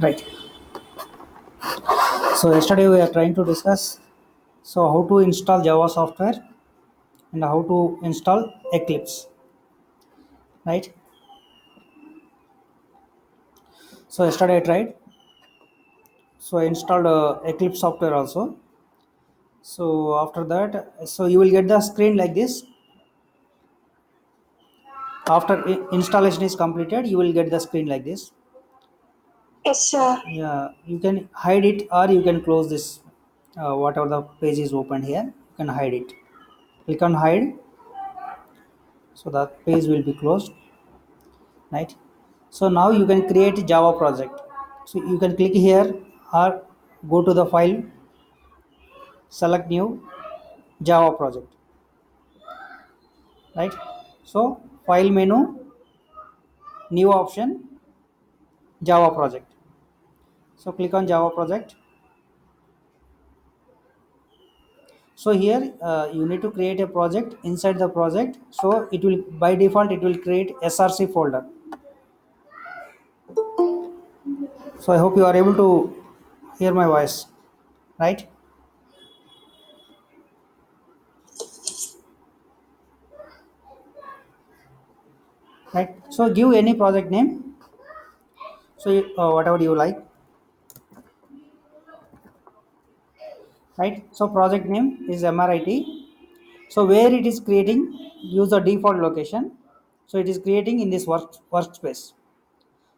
Right. So yesterday we are trying to discuss how to install Java software and how to install Eclipse. Right. So yesterday I tried. So I installed Eclipse software also. So after that, you will get the screen like this. After installation is completed, you will get the screen like this. Yes, sir. Yeah, you can hide it or you can close this. Whatever the page is open here, you can hide it. Click on hide, so that page will be closed. Right. So now you can create a Java project. So you can click here or go to the file, select new Java project. Right. So file menu, new option, Java project. So click on Java project. So here you need to create a project. Inside the project, so it will by default it will create src folder. So I hope you are able to hear my voice. Right. Right. So give any project name. So whatever you like. Right. So project name is mrit. So where it is creating, use the default location. So it is creating in this workspace.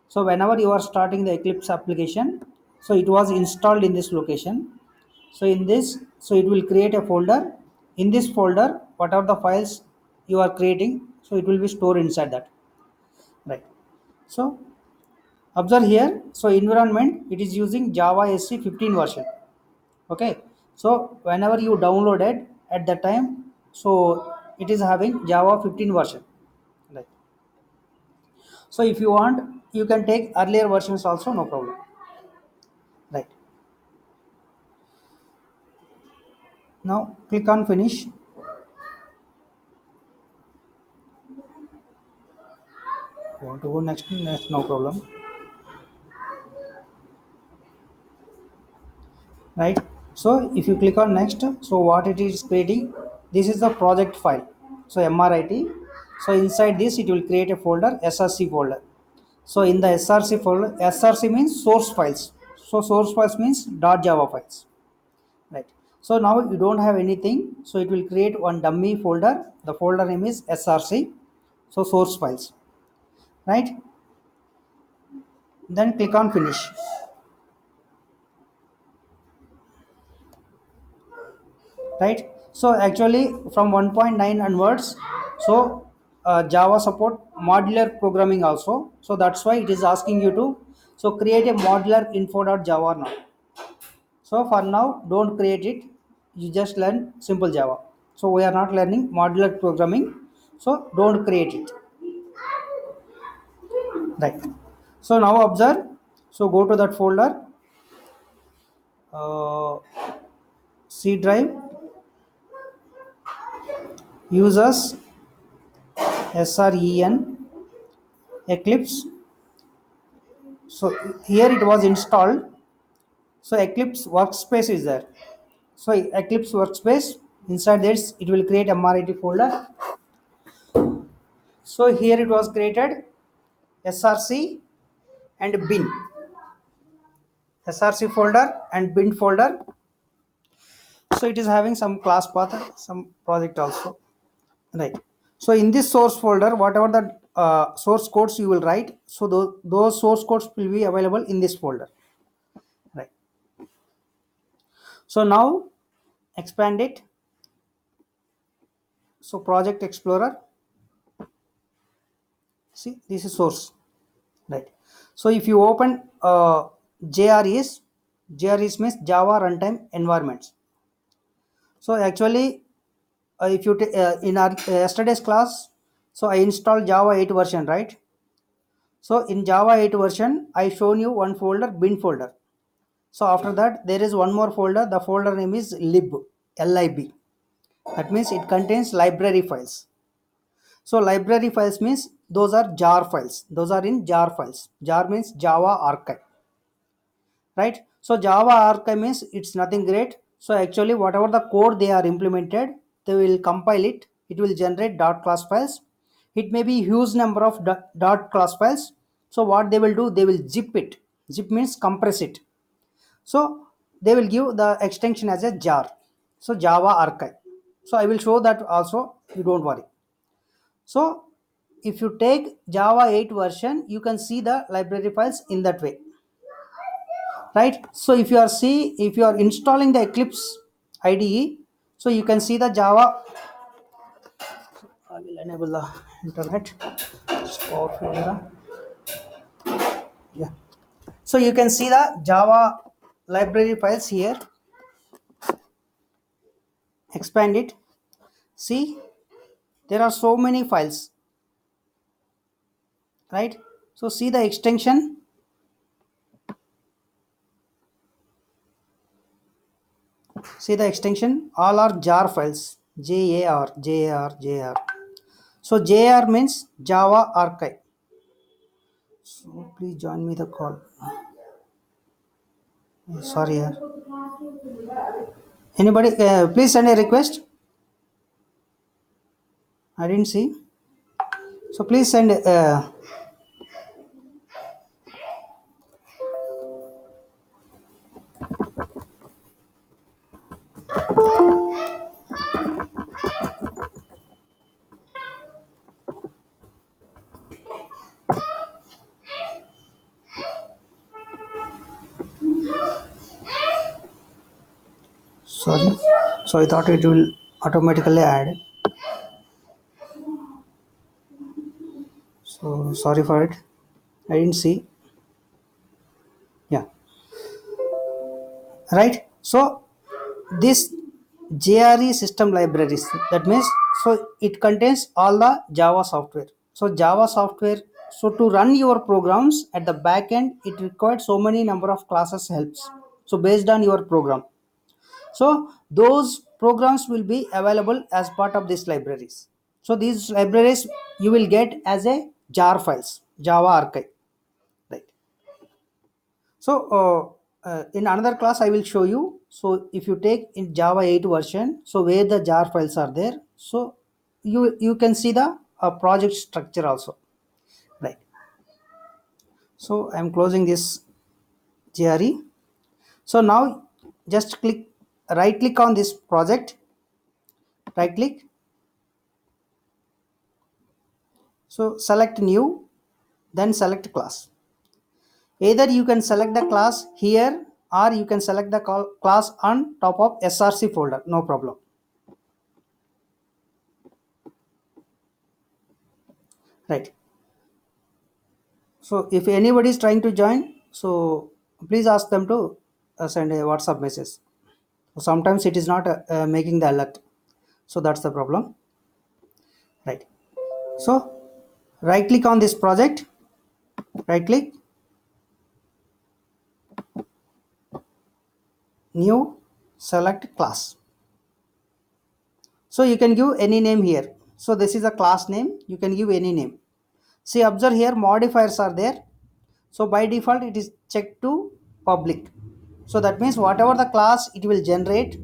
So whenever you are starting the Eclipse application, so it was installed in this location. So in this, so it will create a folder. In this folder, whatever the files you are creating, so it will be stored inside that. Right. So observe here. So environment, it is using Java SC 15 version. Okay. So whenever you download it at that time, so it is having Java 15 version. Right. So if you want, you can take earlier versions also, no problem. Right. Now click on finish. Want to go next, no problem. Right. So if you click on next, so what it is creating, this is the project file. So mrit. So inside this it will create a folder, src folder. So in the src folder, src means source files. So source files means .java files. Right. So now you don't have anything, so it will create one dummy folder. The folder name is src. So source files. Right. Then click on finish. Right. So actually from 1.9 onwards, so Java support modular programming also. So that's why it is asking you to so create a modular info.java now. So for now, don't create it. You just learn simple Java. So we are not learning modular programming. So don't create it. Right. So now observe. So go to that folder, uh, C drive, users, SREN, Eclipse. So here it was installed. So Eclipse workspace is there. So Eclipse workspace, inside this it will create a MRIT folder. So here it was created SRC and bin. SRC folder and bin folder. So it is having some class path, some project also. Right. So in this source folder, whatever the source codes you will write, so those source codes will be available in this folder. Right. So now expand it. So project explorer. See, this is source. Right. So if you open JREs means Java Runtime Environments. So actually, if you in our yesterday's class, so I installed Java 8 version, right? So in Java 8 version, I shown you one folder, bin folder. So after that, there is one more folder. The folder name is lib. That means it contains library files. So library files means those are jar files. Those are in jar files. Jar means Java archive. right? So Java archive means it's nothing great. So actually whatever the code they are implemented, they will compile it. It will generate dot class files. It may be huge number of dot class files. So what they will do, they will zip it. Zip means compress it. So they will give the extension as a jar. So Java archive. So I will show that also. You don't worry. So if you take Java 8 version, you can see the library files in that way, right? So if you are installing the Eclipse IDE, so you can see the Java. I will enable the internet. It's powerful, yeah. So you can see the Java library files here. Expand it. See, there are so many files, right? So see the extension. See the extension. All are jar files. jar. So jar means Java archive. So please join me the call. Sorry, yaar. Anybody, please send a request. I didn't see. So please send. Sorry. So I thought it will automatically add. So sorry for it. I didn't see. Yeah. Right. So this JRE system libraries. That means so it contains all the Java software. So Java software. So to run your programs at the back end, it requires so many number of classes helps. So based on your program. So those programs will be available as part of these libraries. So these libraries you will get as a jar files, Java archive, right? So in another class I will show you. So if you take in Java 8 version, so where the jar files are there, so you can see the project structure also, right? So I'm closing this JRE. So now just right click on this project, right click. So select new, then select class. Either you can select the class here or you can select the class on top of SRC folder, no problem. Right. So if anybody is trying to join, so please ask them to send a WhatsApp message. So sometimes it is not making the alert. So that's the problem. Right. So right click on this project, right click, new, select class. So you can give any name here. So this is a class name. You can give any name. See, observe here modifiers are there. So by default it is checked to public. So that means whatever the class it will generate.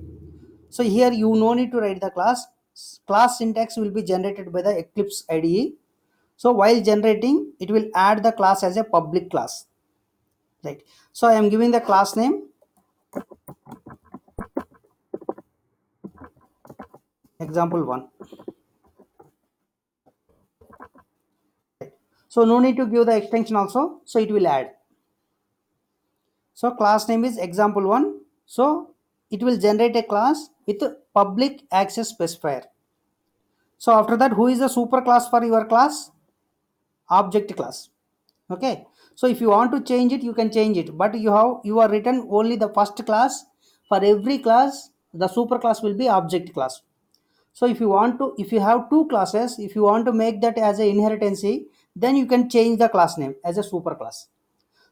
So here you no need to write the class. Class syntax will be generated by the Eclipse IDE. So while generating, it will add the class as a public class. Right. So I am giving the class name example 1. So no need to give the extension also. So it will add. So class name is example 1. So it will generate a class with public access specifier. So after that, who is the super class for your class? Object class. Okay. So if you want to change it, you can change it. But you are written only the first class. For every class, the super class will be object class. So if you have two classes, if you want to make that as a inheritancy, then you can change the class name as a super class.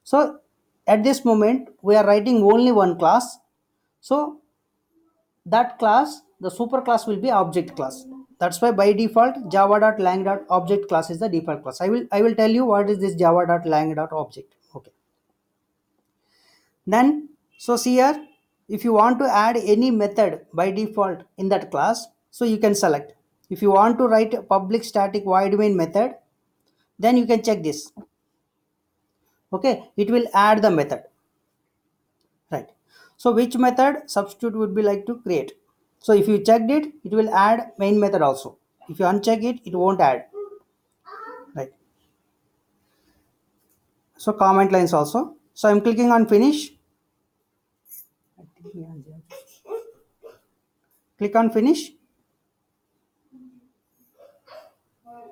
So at this moment, we are writing only one class. So that class, the super class will be object class. That's why by default java.lang.object class is the default class. I will tell you what is this java.lang.object. Okay. Then so see here, if you want to add any method by default in that class, so you can select. If you want to write a public static void main method, then you can check this. Okay, it will add the method, right? So which method substitute would be like to create? So if you checked it, it will add main method also. If you uncheck it, it won't add, right? So comment lines also. So I'm clicking on finish. Click on finish.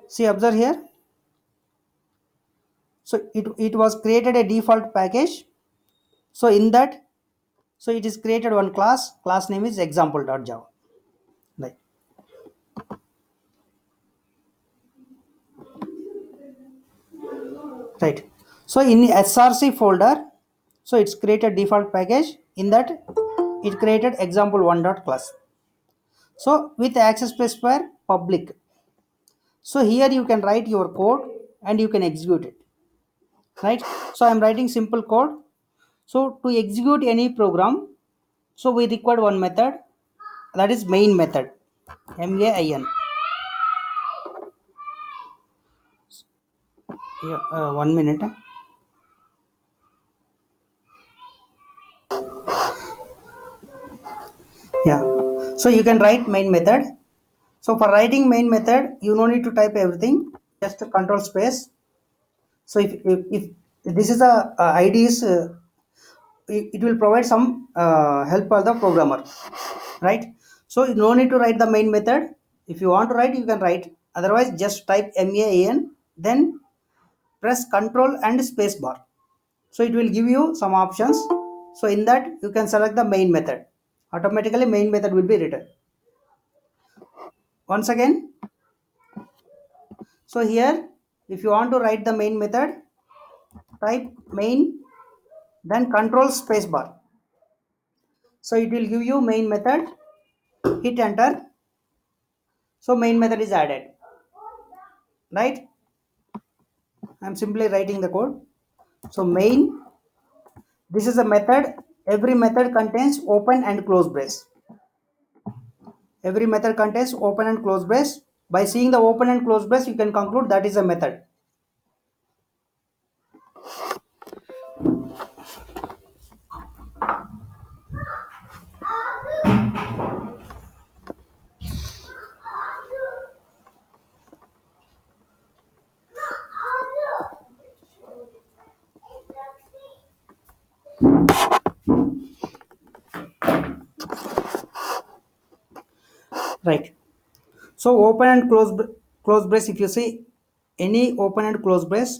See, observe here. So it was created a default package. So in that, so it is created one class name is example.java, right? Right. So in the src folder, so it's created default package. In that, it created example1.class. So with access specifier public, so here you can write your code and you can execute it, right? So I'm writing simple code. So to execute any program, so we require one method, that is main method, main. Yeah, 1 minute. Yeah, so you can write main method. So for writing main method, you no need to type everything, just control space. So if this is a id is it will provide some help for the programmer, right? So you no need to write the main method. If you want to write, you can write. Otherwise, just type main, then press control and space bar. So it will give you some options. So in that, you can select the main method. Automatically main method will be written. Once again, so here, if you want to write the main method, type main, then control space bar. So it will give you main method. Hit enter. So main method is added, right? I'm simply writing the code. So main, this is a method. Every method contains open and close brace. Every method contains open and close brace. By seeing the open and close brace, you can conclude that is a method. Right. So open and close brace, if you see any open and close brace,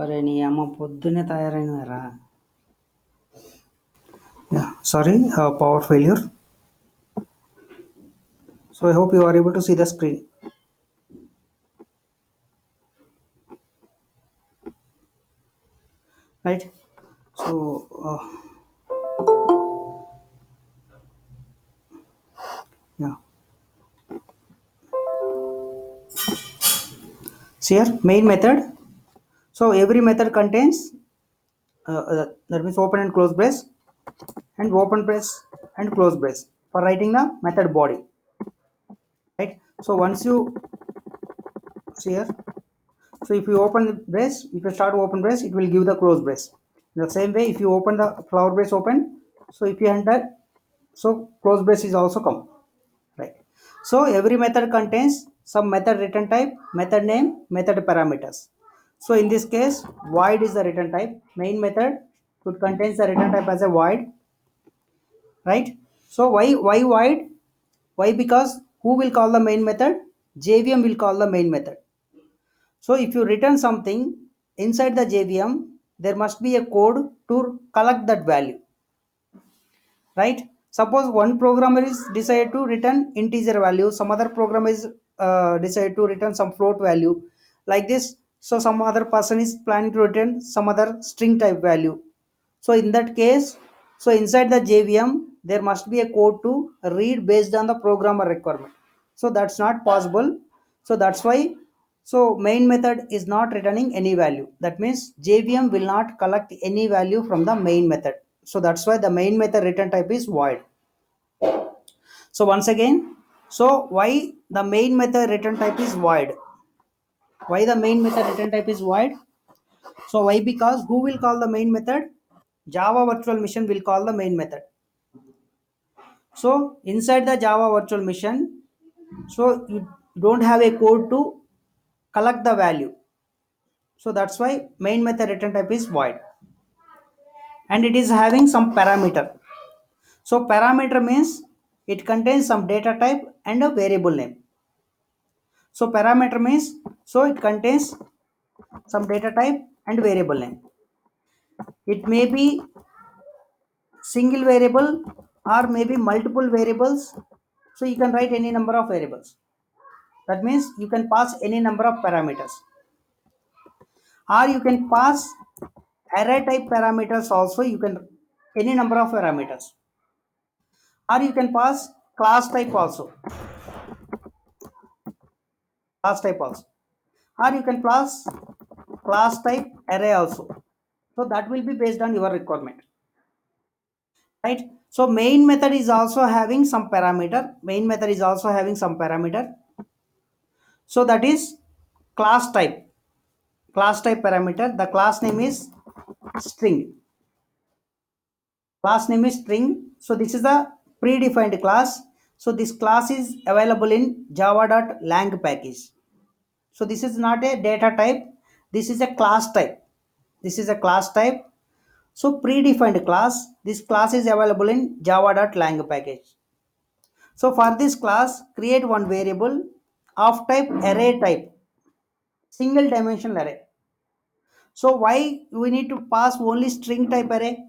అరే నీ అమ్మ పొద్దున్నే తయారైనరా. Yeah, sorry, power failure. So I hope you are able to see the screen. Right. So yeah. See here, main method. So every method contains that means open and close brace, and open brace and close brace for writing the method body, right? So once you see here, so if you open the brace, if you start open brace, it will give the close brace. In the same way, if you open the flower brace open, so if you enter, so close brace is also come, right? So every method contains some method return type, method name, method parameters. So in this case, void is the return type. Main method, it contains the return type as a void, right? So why void? Why? Because who will call the main method? JVM will call the main method. So if you return something inside the JVM, there must be a code to collect that value, right? Suppose one programmer is decided to return integer value, some other programmer is decided to return some float value, like this. So some other person is planning to return some other string type value. So in that case, so inside the JVM, there must be a code to read based on the programmer requirement. So that's not possible. So that's why So main method is not returning any value. That means JVM will not collect any value from the main method. So that's why the main method return type is void. So once again, so why the main method return type is void? Why the main method return type is void? So why? Because who will call the main method? Java virtual machine will call the main method. So inside the Java virtual machine, so you don't have a code to collect the value. So that's why main method return type is void. And it is having some parameter. So parameter means it contains some data type and a variable name. So parameter means so it contains some data type and variable name. It may be single variable or maybe multiple variables. So you can write any number of variables. That means you can pass any number of parameters. Or you can pass array type parameters also. You can any number of parameters. Or you can pass class type also. Class type also. Or you can pass class type array also. So that will be based on your requirement. Right? So main method is also having some parameter. Main method is also having some parameter. So that is class type. Class type parameter. The class name is string. Class name is string. So this is the predefined class. So this class is available in java.lang package. So this is not a data type. This is a class type. This is a class type. So predefined class. This class is available in java.lang package. So for this class, create one variable of type array type, single dimensional array. So why we need to pass only string type array?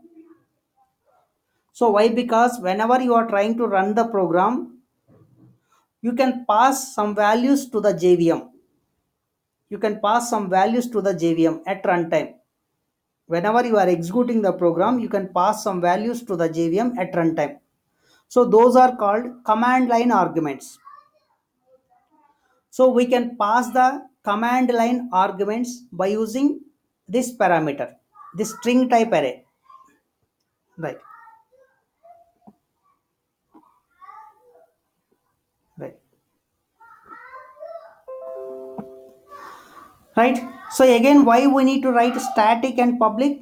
So why? Because whenever you are trying to run the program, you can pass some values to the JVM. You can pass some values to the JVM at runtime. Whenever you are executing the program, you can pass some values to the JVM at runtime. So those are called command line arguments. So we can pass the command line arguments by using this parameter, this string type array. Right, right, right. So again, why we need to write static and public?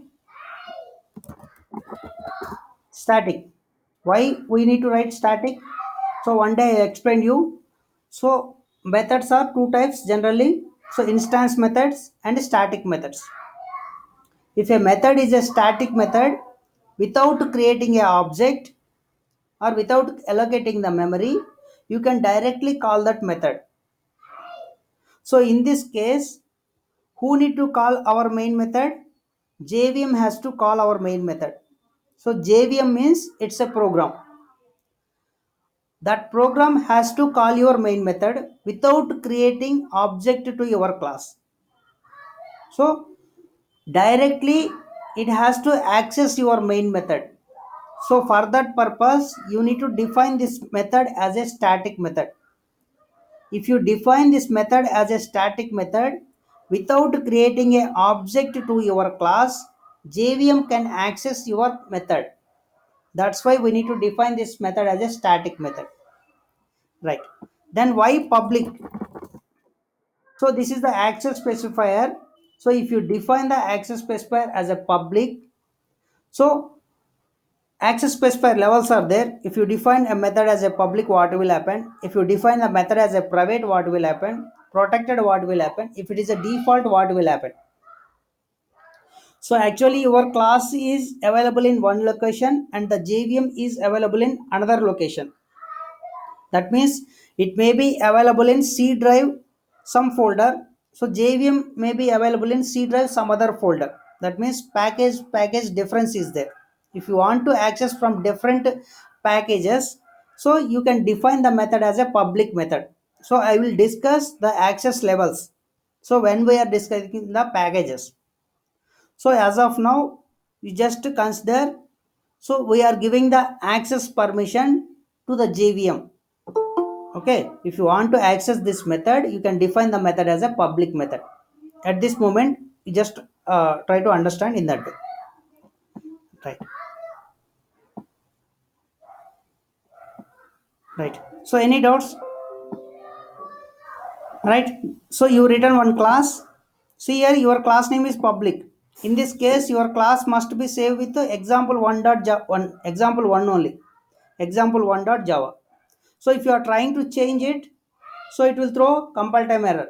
Static. Why we need to write static? So one day I explained you. So methods are two types generally. So instance methods and static methods. If a method is a static method without creating a object or without allocating the memory, you can directly call that method. So in this case, who need to call our main method? JVM has to call our main method. So JVM means it's a program. That program has to call your main method without creating object to your class. So directly it has to access your main method. So for that purpose, you need to define this method as a static method. If you define this method as a static method without creating an object to your class, JVM can access your method. That's why we need to define this method as a static method. Right. Then why public? So this is the access specifier. So if you define the access specifier as a public, so access specifier levels are there. If you define a method as a public, what will happen? If you define the method as a private, what will happen? Protected, what will happen? If it is a default, what will happen? So actually your class is available in one location and the JVM is available in another location. That means it may be available in C drive some folder. So JVM may be available in C drive some other folder. That means package difference is there. If you want to access from different packages, so you can define the method as a public method. So I will discuss the access levels so when we are discussing the packages. So as of now, you just consider, so we are giving the access permission to the JVM. Okay, if you want to access this method, you can define the method as a public method. At this moment, you just try to understand in that way, right? Right. So any doubts? Right. So you return one class. See here, your class name is public. In this case, your class must be saved with the example1 example one only, example1.java. So if you are trying to change it, so it will throw compile time error.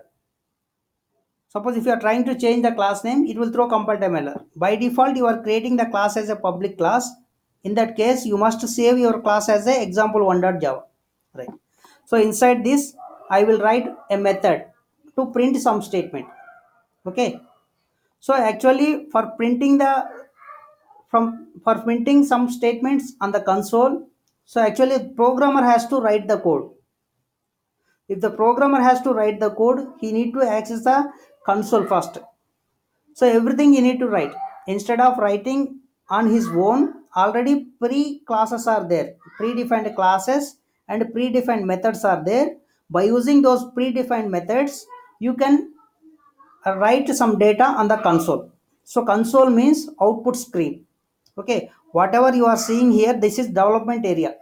Suppose if you are trying to change the class name, it will throw compile time error. By default, you are creating the class as a public class. In that case, you must save your class as a example1.java. Right. So inside this, I will write a method to print some statement. Okay. So actually, for printing some statements on the console, so actually programmer has to write the code. If the programmer has to write the code, he need to access the console first. So everything you need to write. Instead of writing on his own, already pre-classes are there. Predefined classes and predefined methods are there. By using those predefined methods, you can write some data on the console. So console means output screen. Okay, whatever you are seeing here, this is development area.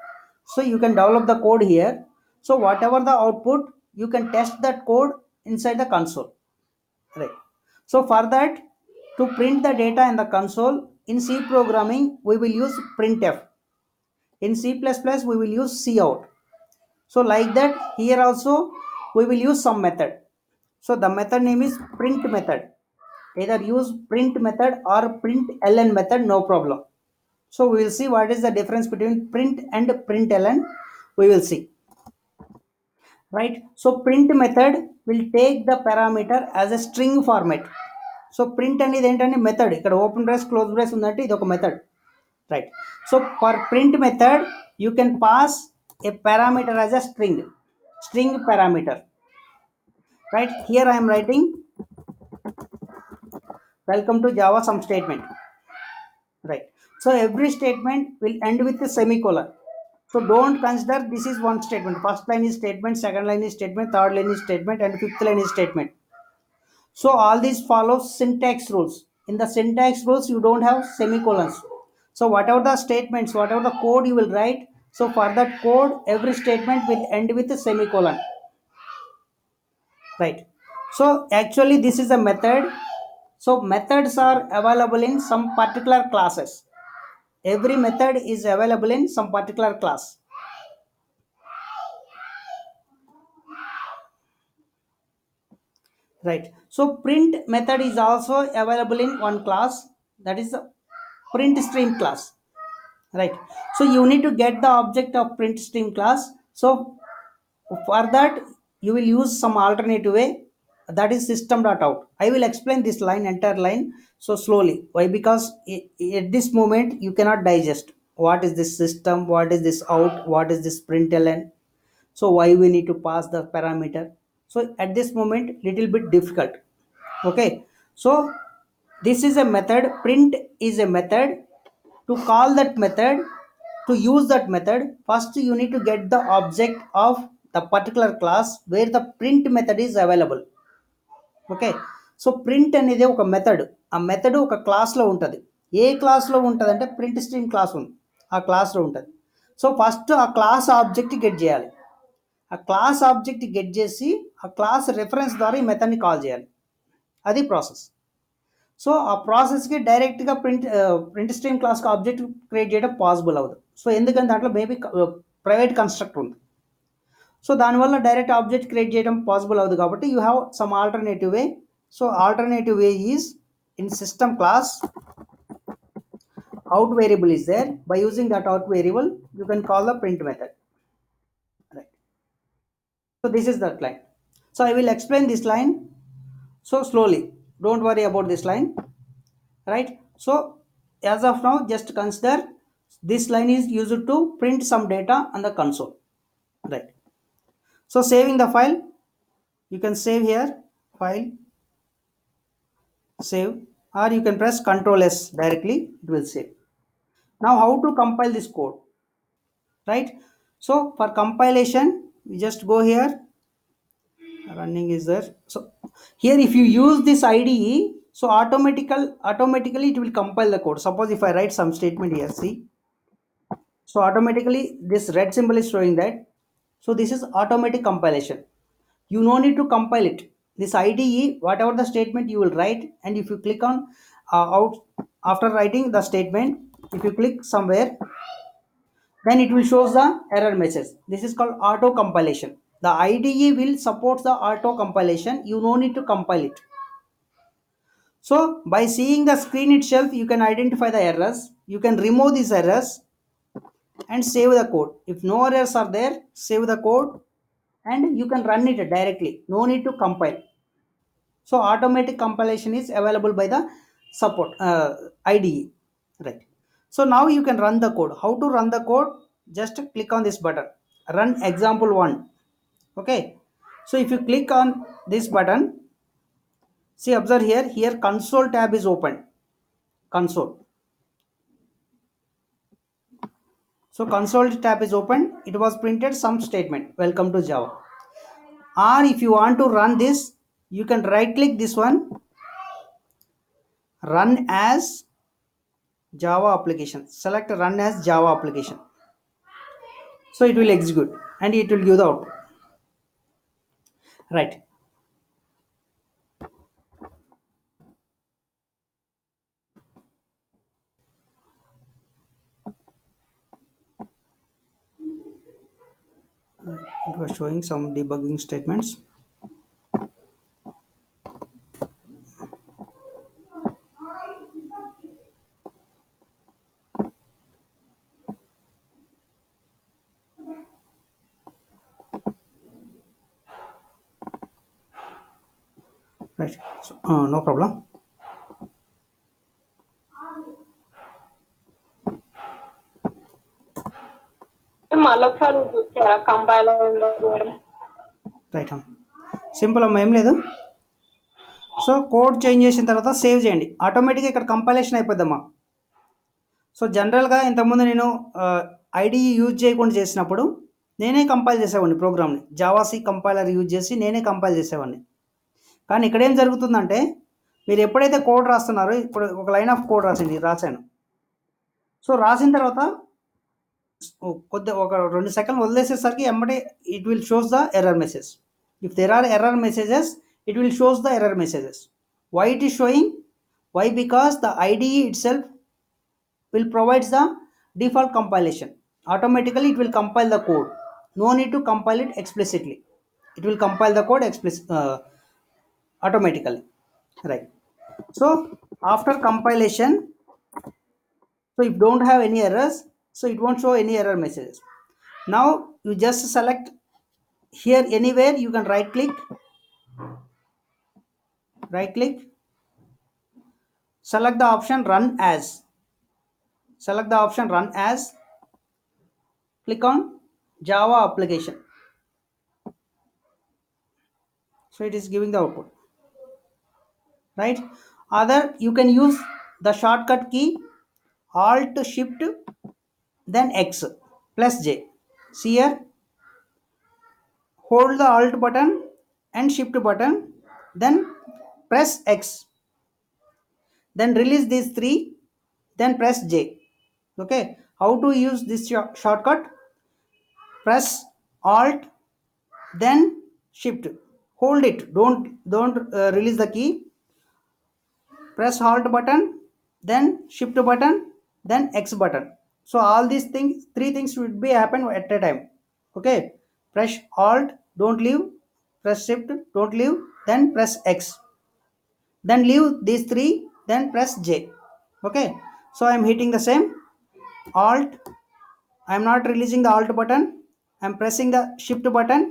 So you can develop the code here. So whatever the output, you can test that code inside the console. Right. So for that, to print the data in the console, in C programming, we will use printf. In C++, we will use cout. So like that, here also, we will use some method. So the method name is print method. Either use print method or println method, no problem. So we will see what is the difference between print and println. We will see. Right. So print method will take the parameter as a string format. So print అనేది ఏంటంటే method, ఇక్కడ open brace close brace ఉందంటే ఇది ఒక method. Right. So for print method, you can pass a parameter as a string parameter. Right. Here I am writing welcome to Java some statement. Right. So every statement will end with a semicolon. So don't consider this is one statement. First line is statement, second line is statement, third line is statement, and fifth line is statement. So all these follow syntax rules. In the syntax rules, you don't have semicolons. So whatever the statements, whatever the code you will write, so for that code, every statement will end with a semicolon. Right. So actually this is a method. So methods are available in some particular classes. Every method is available in some particular class. Right. So print method is also available in one class, that is the print stream class. Right. So you need to get the object of print stream class. So for that, you will use some alternative way, that is system.out. I will explain this line, entire line, so slowly. Why? Because at this moment you cannot digest what is this system, what is this out, what is this println, so why we need to pass the parameter. So at this moment little bit difficult. Okay. So this is a method, print is a method. To call that method, to use that method, first you need to get the object of the particular class where the print method is available. Okay. So print అనేది ఒక method. ఆ method ఒక క్లాస్లో ఉంటుంది. ఏ క్లాస్లో ఉంటుంది అంటే print stream class ఉంది, ఆ క్లాస్లో ఉంటుంది. సో ఫస్ట్ ఆ క్లాస్ ఆబ్జెక్ట్ గెట్ చేయాలి. ఆ క్లాస్ ఆబ్జెక్ట్ గెట్ చేసి ఆ క్లాస్ రెఫరెన్స్ ద్వారా ఈ మెథడ్ని కాల్ చేయాలి. అది ప్రాసెస్. సో ఆ ప్రాసెస్కి డైరెక్ట్గా ప్రింట్ స్ట్రీమ్ క్లాస్కి ఆబ్జెక్ట్ క్రియేట్ చేయడం పాసిబుల్ అవ్వదు. సో ఎందుకంటే దాంట్లో మేబీ ప్రైవేట్ కన్స్ట్రక్టర్ ఉంది. సో దానివల్ల డైరెక్ట్ ఆబ్జెక్ట్ క్రియేట్ చేయడం పాసిబుల్ అవ్వదు కాబట్టి you have some alternative way. So alternative way is in system class out variable is there. By using that out variable, you can call the print method. Right. So this is that line. So I will explain this line so slowly. Don't worry about this line. Right. So as of now, just consider this line is used to print some data on the console. Right. So saving the file, you can save here, file, save, or you can press Ctrl S directly, it will save. Now how to compile this code? Right. So for compilation, We just go here, running is there. So here if you use this IDE, so automatically it will compile the code. Suppose if I write some statement here, see, so automatically this red symbol is showing that. So this is automatic compilation. You no need to compile it. This IDE, whatever the statement you will write, and if you click on out after writing the statement, if you click somewhere, then it will shows the error message. This is called auto compilation. The IDE will support the auto compilation. You no need to compile it. So by seeing the screen itself, you can identify the errors. You can remove these errors and save the code. If no errors are there, save the code and you can run it directly. No need to compile. So automatic compilation is available by the support IDE, right? So now you can run the code. How to run the code? Just click on this button, run example one. Okay. So if you click on this button, see, observe here console tab is open. Console. So console tab is open. It was printed some statement. Welcome to Java. Or if you want to run this, you can right click this one, run as Java application. Select run as Java application. So it will execute and it will give the output. Right. It was showing some debugging statements. Right. So, no problem. మళ్ళీ ఒకసారి చూసారా compile అవ్వడం right simple అమ్మ, ఏం లేదు. So code change చేసిన తర్వాత save చేయండి. ఆటోమేటిక్గా ఇక్కడ కంపైలేషన్ అయిపోద్దమ్మా. సో జనరల్గా ఇంతకుముందు నేను ఐడిఈ యూజ్ చేయకుండా చేసినప్పుడు నేనే కంపైల్ చేసేవాడిని ప్రోగ్రామ్ని. జావాసీ కంపైలర్ యూజ్ చేసి నేనే కంపైల్ చేసేవాడిని. కానీ ఇక్కడ ఏం జరుగుతుందంటే, మీరు ఎప్పుడైతే కోడ్ రాస్తున్నారో, ఇప్పుడు ఒక లైన్ ఆఫ్ కోడ్ రాశాను. సో రాసిన తర్వాత ఒక 2 సెకండ్లు వదిలేసేసరికి ఎమ్మటే it will shows the error message. If there are error messages, it will shows the error messages. Why it is showing? Why? Because the IDE itself will provides the default compilation. Automatically it will compile the code. No need to compile it explicitly. It will compile the code automatically, right? So after compilation, so if don't have any errors, so it won't show any error messages. Now you just select here anywhere, you can right click, select the option run as, click on Java application. So it is giving the output, right? Other, you can use the shortcut key alt shift then X plus J. See here, hold the alt button and shift button, then press X, then release these three, then press J. Okay, how to use this shortcut? Press alt then shift, hold it, don't release the key, press alt button, then shift button, then X button. So all these things, three things should be happen at a time. Okay, press alt, don't leave, press shift, don't leave, then press X, then leave these three, then press J. Okay, so I am hitting the same alt, I am not releasing the alt button, I am pressing the shift button,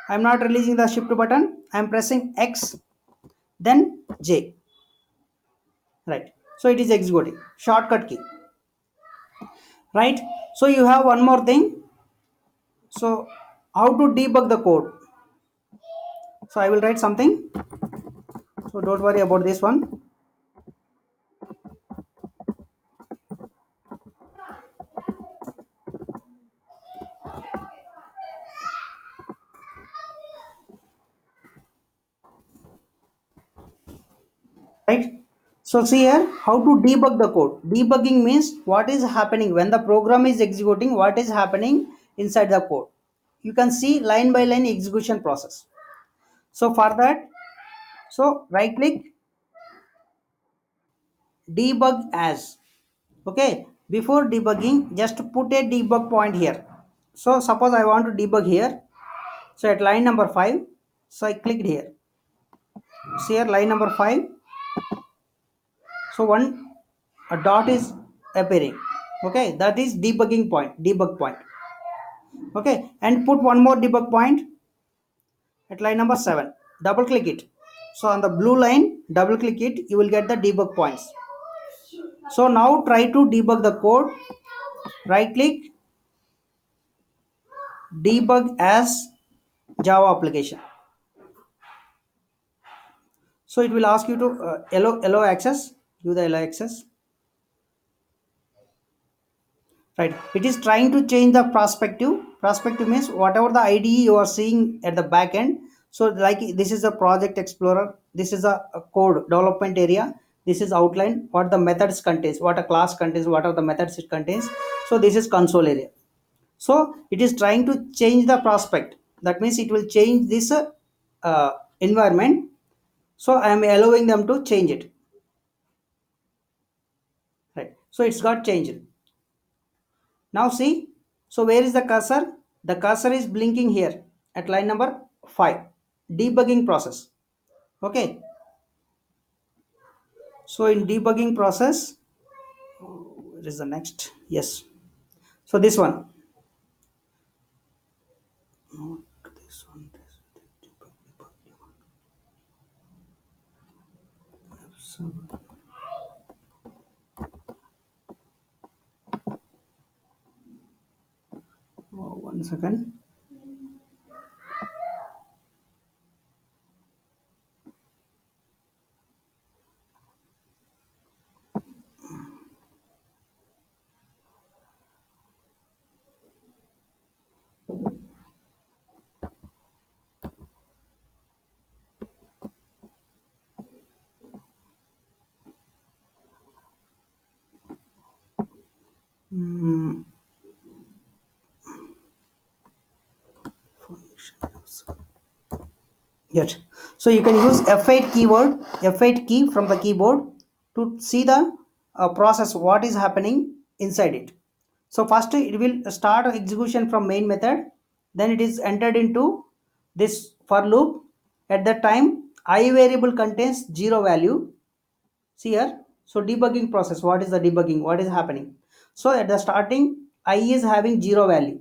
I am not releasing the shift button, I am pressing X, then J, right? So it is executing, shortcut key, right? So you have one more thing. So how to debug the code? So I will write something, so don't worry about this one. right? So see here how to debug the code. Debugging means what is happening when the program is executing, what is happening inside the code. You can see line by line execution process. So for that, so right click, debug as. Okay, before debugging just put a debug point here. So suppose I want to debug here, so at line number 5, so I clicked here. See here line number 5, so one a dot is appearing. Okay, that is debugging point, debug point. Okay, and put one more debug point at line number 7, double click it. So on the blue line, double click it, you will get the debug points. So now try to debug the code. Right click, debug as Java application. So it will ask you to allow access, give the allow access. Right, it is trying to change the perspective means whatever the IDE you are seeing at the back end. So like this is a project explorer, this is a code development area, this is outline, what the methods contains, what a class contains, what are the methods it contains. So this is console area. So it is trying to change the prospect, that means it will change this environment. So I am allowing them to change it. Right, so it's got changed. Now see, so where is the cursor? The cursor is blinking here at line number 5, debugging process. Okay, so in debugging process, where is the next? Yes, so this one. Not this one. So, 1 second. Mm, yes. So you can use F8 keyword, F8 key from the keyboard to see the process, what is happening inside it. So first it will start execution from main method, then it is entered into this for loop. At that time, I variable contains 0 value. See here, so debugging process, what is the debugging, what is happening? So at the starting, I is having 0 value.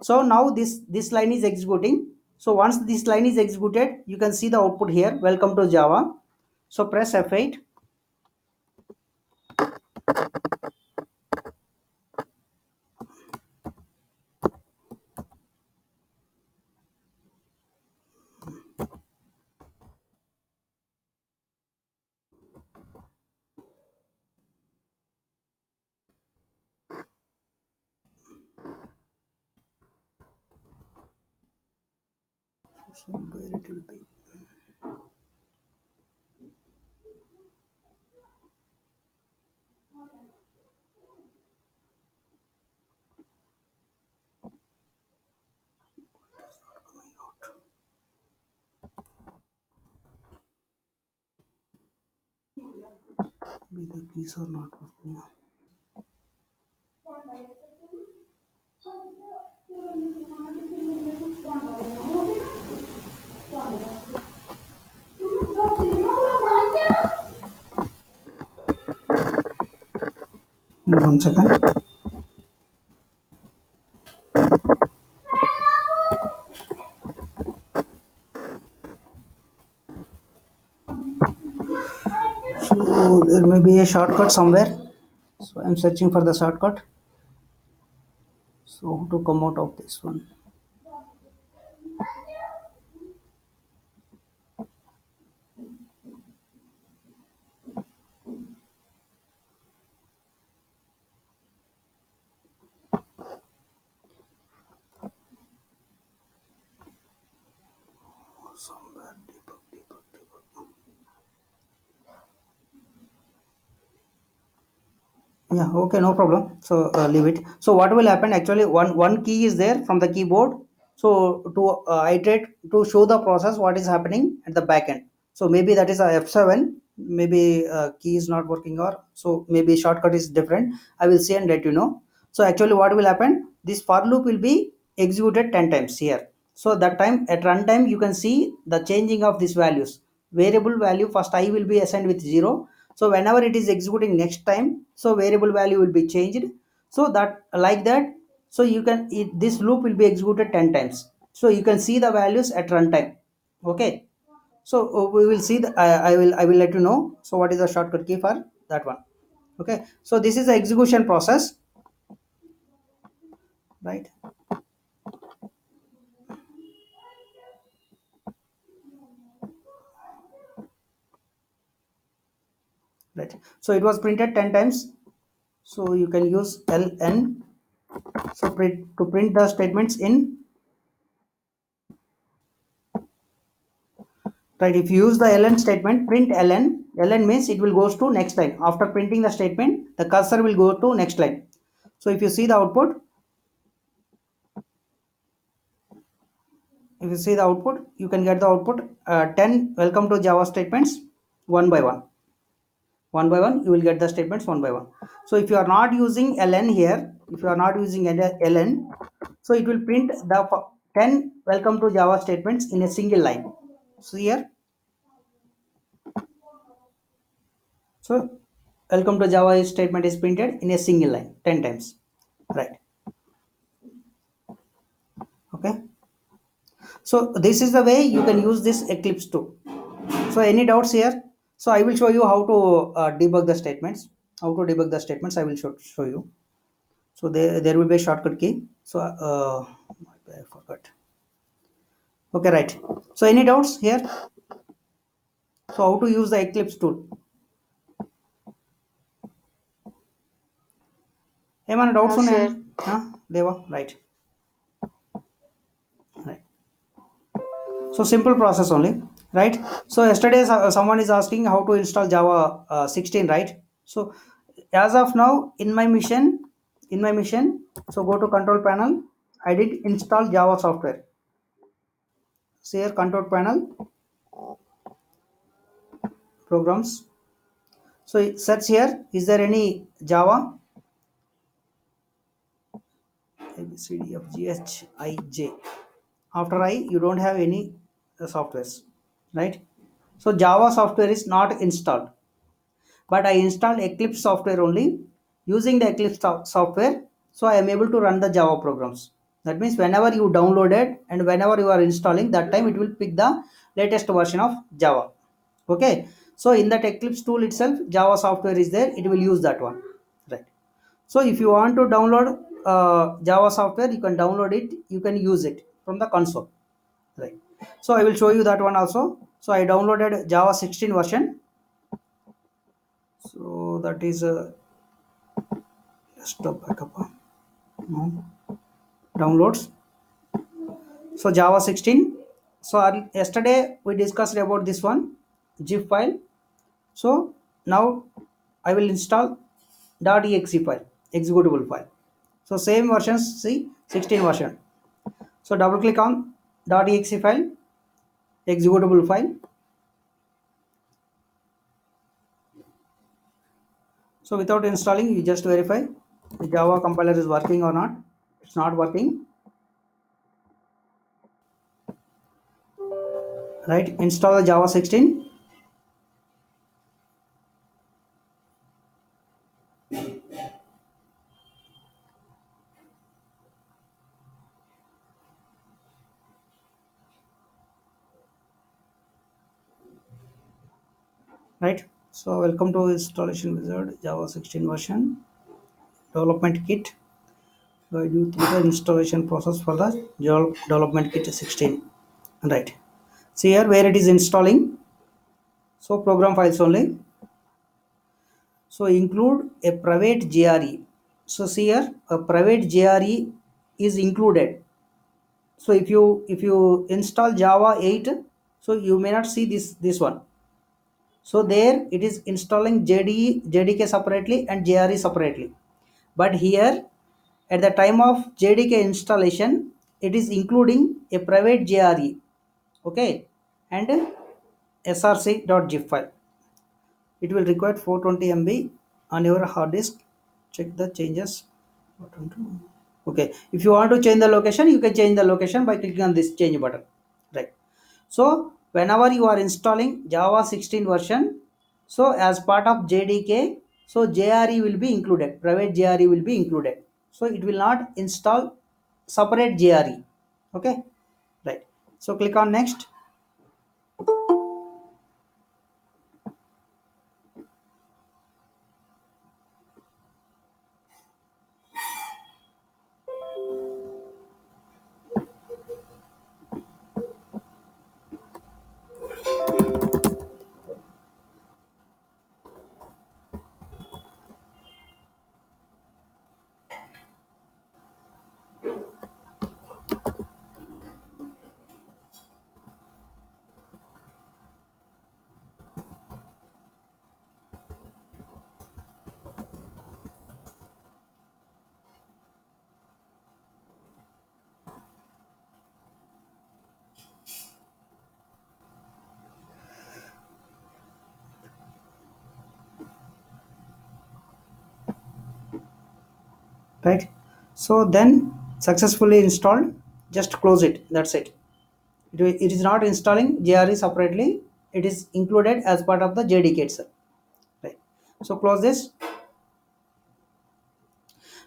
So now this line is executing. So once this line is executed, you can see the output here, welcome to Java. So press F8. So where it will be. Maybe the keys are not working. 1 second. So there may be a shortcut somewhere. So I'm searching for the shortcut. So how to come out of this one? Somewhere debug. Yeah, okay, no problem. So leave it. So what will happen actually, one key is there from the keyboard. So to iterate, to show the process what is happening at the back end. So maybe that is a F7, maybe key is not working, or so maybe shortcut is different. I will see and let you know. So actually what will happen, this for loop will be executed 10 times here. So that time at runtime you can see the changing of these values. Variable value first I will be assigned with 0. So whenever it is executing next time, so variable value will be changed, so that like that. So you can this loop will be executed 10 times, so you can see the values at runtime. Okay. So we will see the, I will let you know. So what is the shortcut key for that one? Okay, so this is the execution process, right? Right, so it was printed 10 times. So you can use ln, so print to print the statements in. Right, if you use the ln statement, print ln means it will goes to next line. After printing the statement, the cursor will go to next line. So if you see the output, if you see the output, you can get the output 10 welcome to Java statements, one by one. One by one you will get the statements one by one. So if you are not using ln here, if you are not using ln, so it will print the 10 welcome to Java statements in a single line. So here, so welcome to Java statement is printed in a single line 10 times. Right. Okay, so this is the way you can use this Eclipse too. So any doubts here? So I will show you how to debug the statements. How to debug the statements I will show you. So there will be a shortcut key. So I forgot. Okay, right. So any doubts here? So how to use the Eclipse tool? Emana doubts No, on sir. huh? Deva, right. Right. So simple process only, right? So yesterday someone is asking how to install Java 16, right? So as of now in my mission, so go to control panel. I did install Java software. See here, control panel, programs. So search here, is there any Java? A B C D F G H I J. After I you don't have any softwares, right? So Java software is not installed, but I installed Eclipse software only. Using the Eclipse software, so I am able to run the Java programs. That means whenever you download it and whenever you are installing, that time it will pick the latest version of Java. Okay, so in that Eclipse tool itself, Java software is there, it will use that one, right? So if you want to download Java software, you can download it, you can use it from the console, right? So I will show you that one also. So I downloaded Java 16 version. So that is a desktop backup. No. Downloads. So Java 16. So yesterday we discussed about this one zip file. So now I will install .exe file, executable file. So same versions, see 16 version. So double click on .exe file, executable file. So without installing, you just verify the Java compiler is working or not. It's not working. Right, install the Java 16. Right, so welcome to installation wizard, Java 16 version, development kit. Guide you through the installation process for the development kit 16. Right, see here where it is installing. So program files only. So include a private JRE. So see here, a private JRE is included. So if you install Java 8, so you may not see this one. So there it is installing JDK separately and JRE separately. But here at the time of JDK installation, it is including a private JRE, okay, and src.zip file. It will require 420 MB on your hard disk. Check the changes. Okay, if you want to change the location, you can change the location by clicking on this change button, right? So whenever you are installing Java 16 version, so as part of JDK, so JRE will be included, private JRE will be included. So it will not install separate JRE. Okay, right. So click on next. Right. So then successfully installed, just close it. That's it. It is not installing JRE separately. It is included as part of the JDK itself. Right. So close this.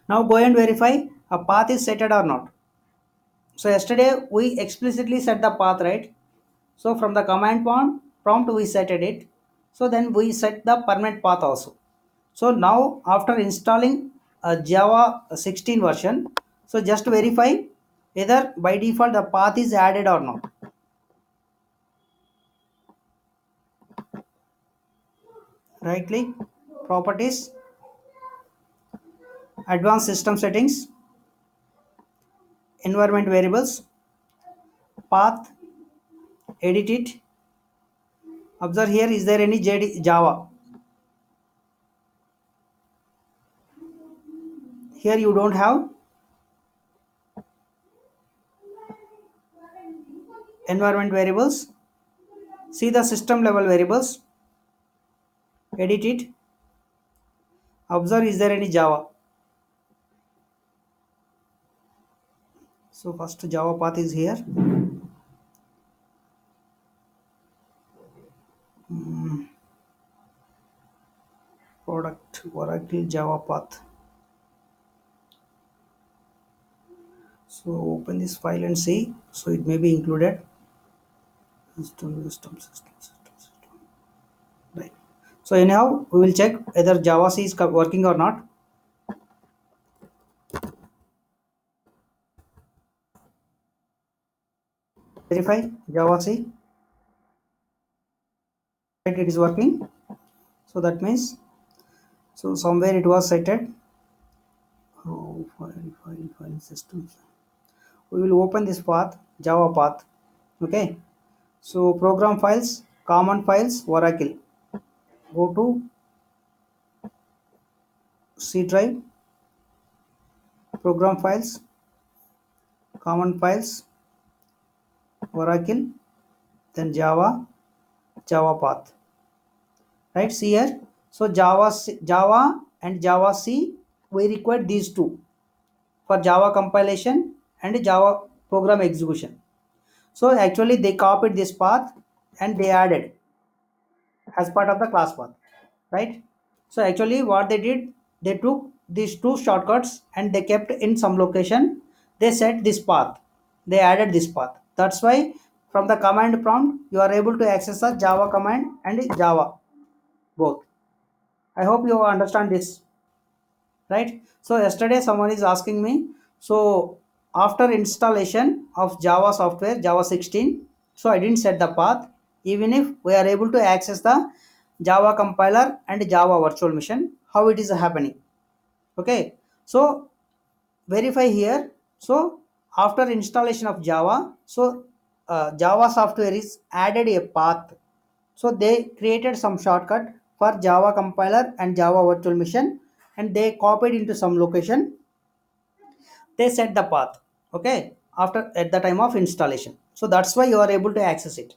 Now go and verify a path is set or not. So yesterday we explicitly set the path, right? So from the command prompt we set it. So then we set the permanent path also. So now after installing a Java 16 version, so just verify either by default the path is added or not. Right click, properties, advanced system settings, environment variables, path, edit it. Observe here, is there any Java? Here you don't have. Environment variables, see the system level variables, edit it. Observe, is there any Java? So first Java path is here. Product Oracle Java path. So open this file and see. So it may be included. System. Right. So anyhow, we will check whether Java C is working or not. Verify Java C. Right, it is working. So that means, so somewhere it was setted. Oh, file systems. We will open this path, Java path. Okay. So program files, common files, Oracle. Go to C drive, program files, common files, Oracle, then Java path. Right, see here. So Java and Java C, we require these two for Java compilation and Java program execution. So actually they copied this path and they added as part of the class path, right? So actually what they did, they took these two shortcuts and they kept in some location, they set this path, they added this path. That's why from the command prompt you are able to access the Java command and Java both. I hope you understand this, right? So yesterday someone is asking me, so after installation of Java software, Java 16, so I didn't set the path, even if we are able to access the Java compiler and Java virtual machine, how it is happening. Okay, so verify here. So after installation of Java, so Java software is added a path. So they created some shortcut for Java compiler and Java virtual machine, and they copied into some location. They set the path, okay, after at the time of installation. So that's why you are able to access it.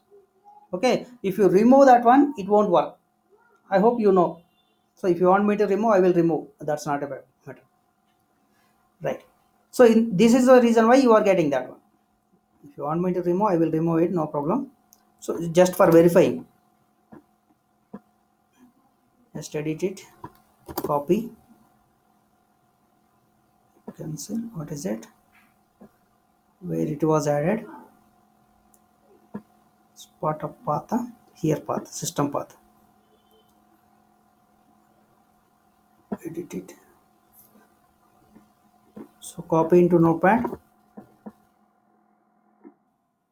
Okay, if you remove that one, it won't work. I hope you know. So if you want me to remove, I will remove. That's not a bad matter, right? So this is the reason why you are getting that one. If you want me to remove, I will remove it, no problem. So just for verifying, just edit it, copy, cancel. What is it? Where it was added? It's part of path, here path, system path. Edit it. So copy into notepad.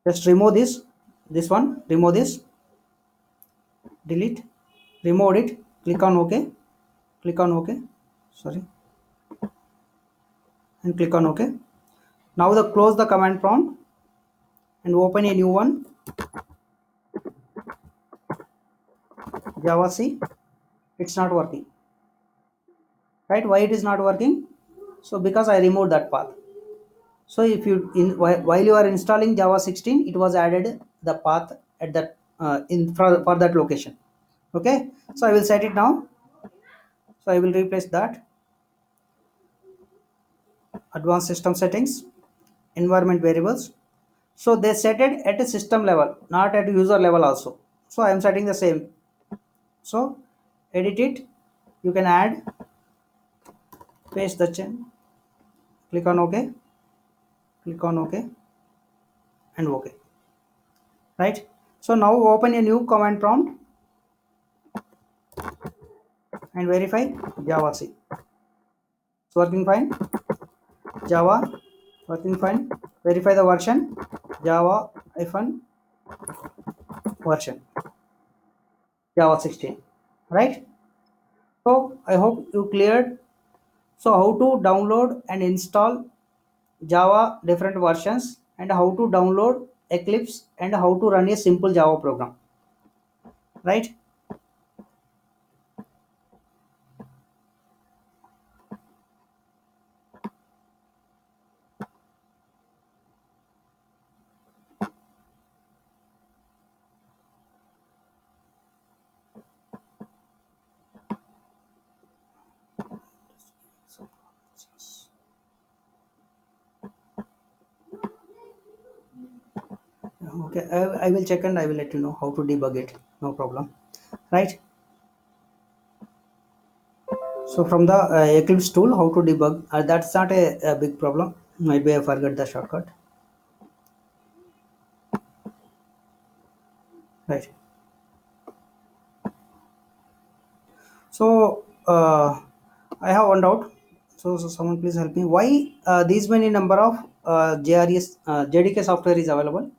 Just remove this one, remove this, delete, remove it, click on ok, click on ok, sorry, and click on ok. Now close the command prompt and open a new one, Java C. It's not working, right? Why it is not working? So because I removed that path. So if you while you are installing Java 16, it was added the path at that for that location. Okay, so I will set it now. So I will replace that. Advanced system settings, environment variables. So they set it at a system level, not at user level also. So I am setting the same. So edit it. You can add, paste the chain, click on OK, click on OK, and OK. Right. So now open a new command prompt and verify Java C. It's working fine. Java working fine. Verify the version, Java hyphen version, Java 16. Right. So I hope you cleared. So how to download and install Java different versions, and how to download Eclipse, and how to run a simple Java program, right? Okay, I will check and I will let you know how to debug it, no problem, right? So from the Eclipse tool, how to debug, that's not a big problem. Maybe I forgot the shortcut, right? So I have one doubt. So someone please help me. Why these many number of JRS JDK software is available?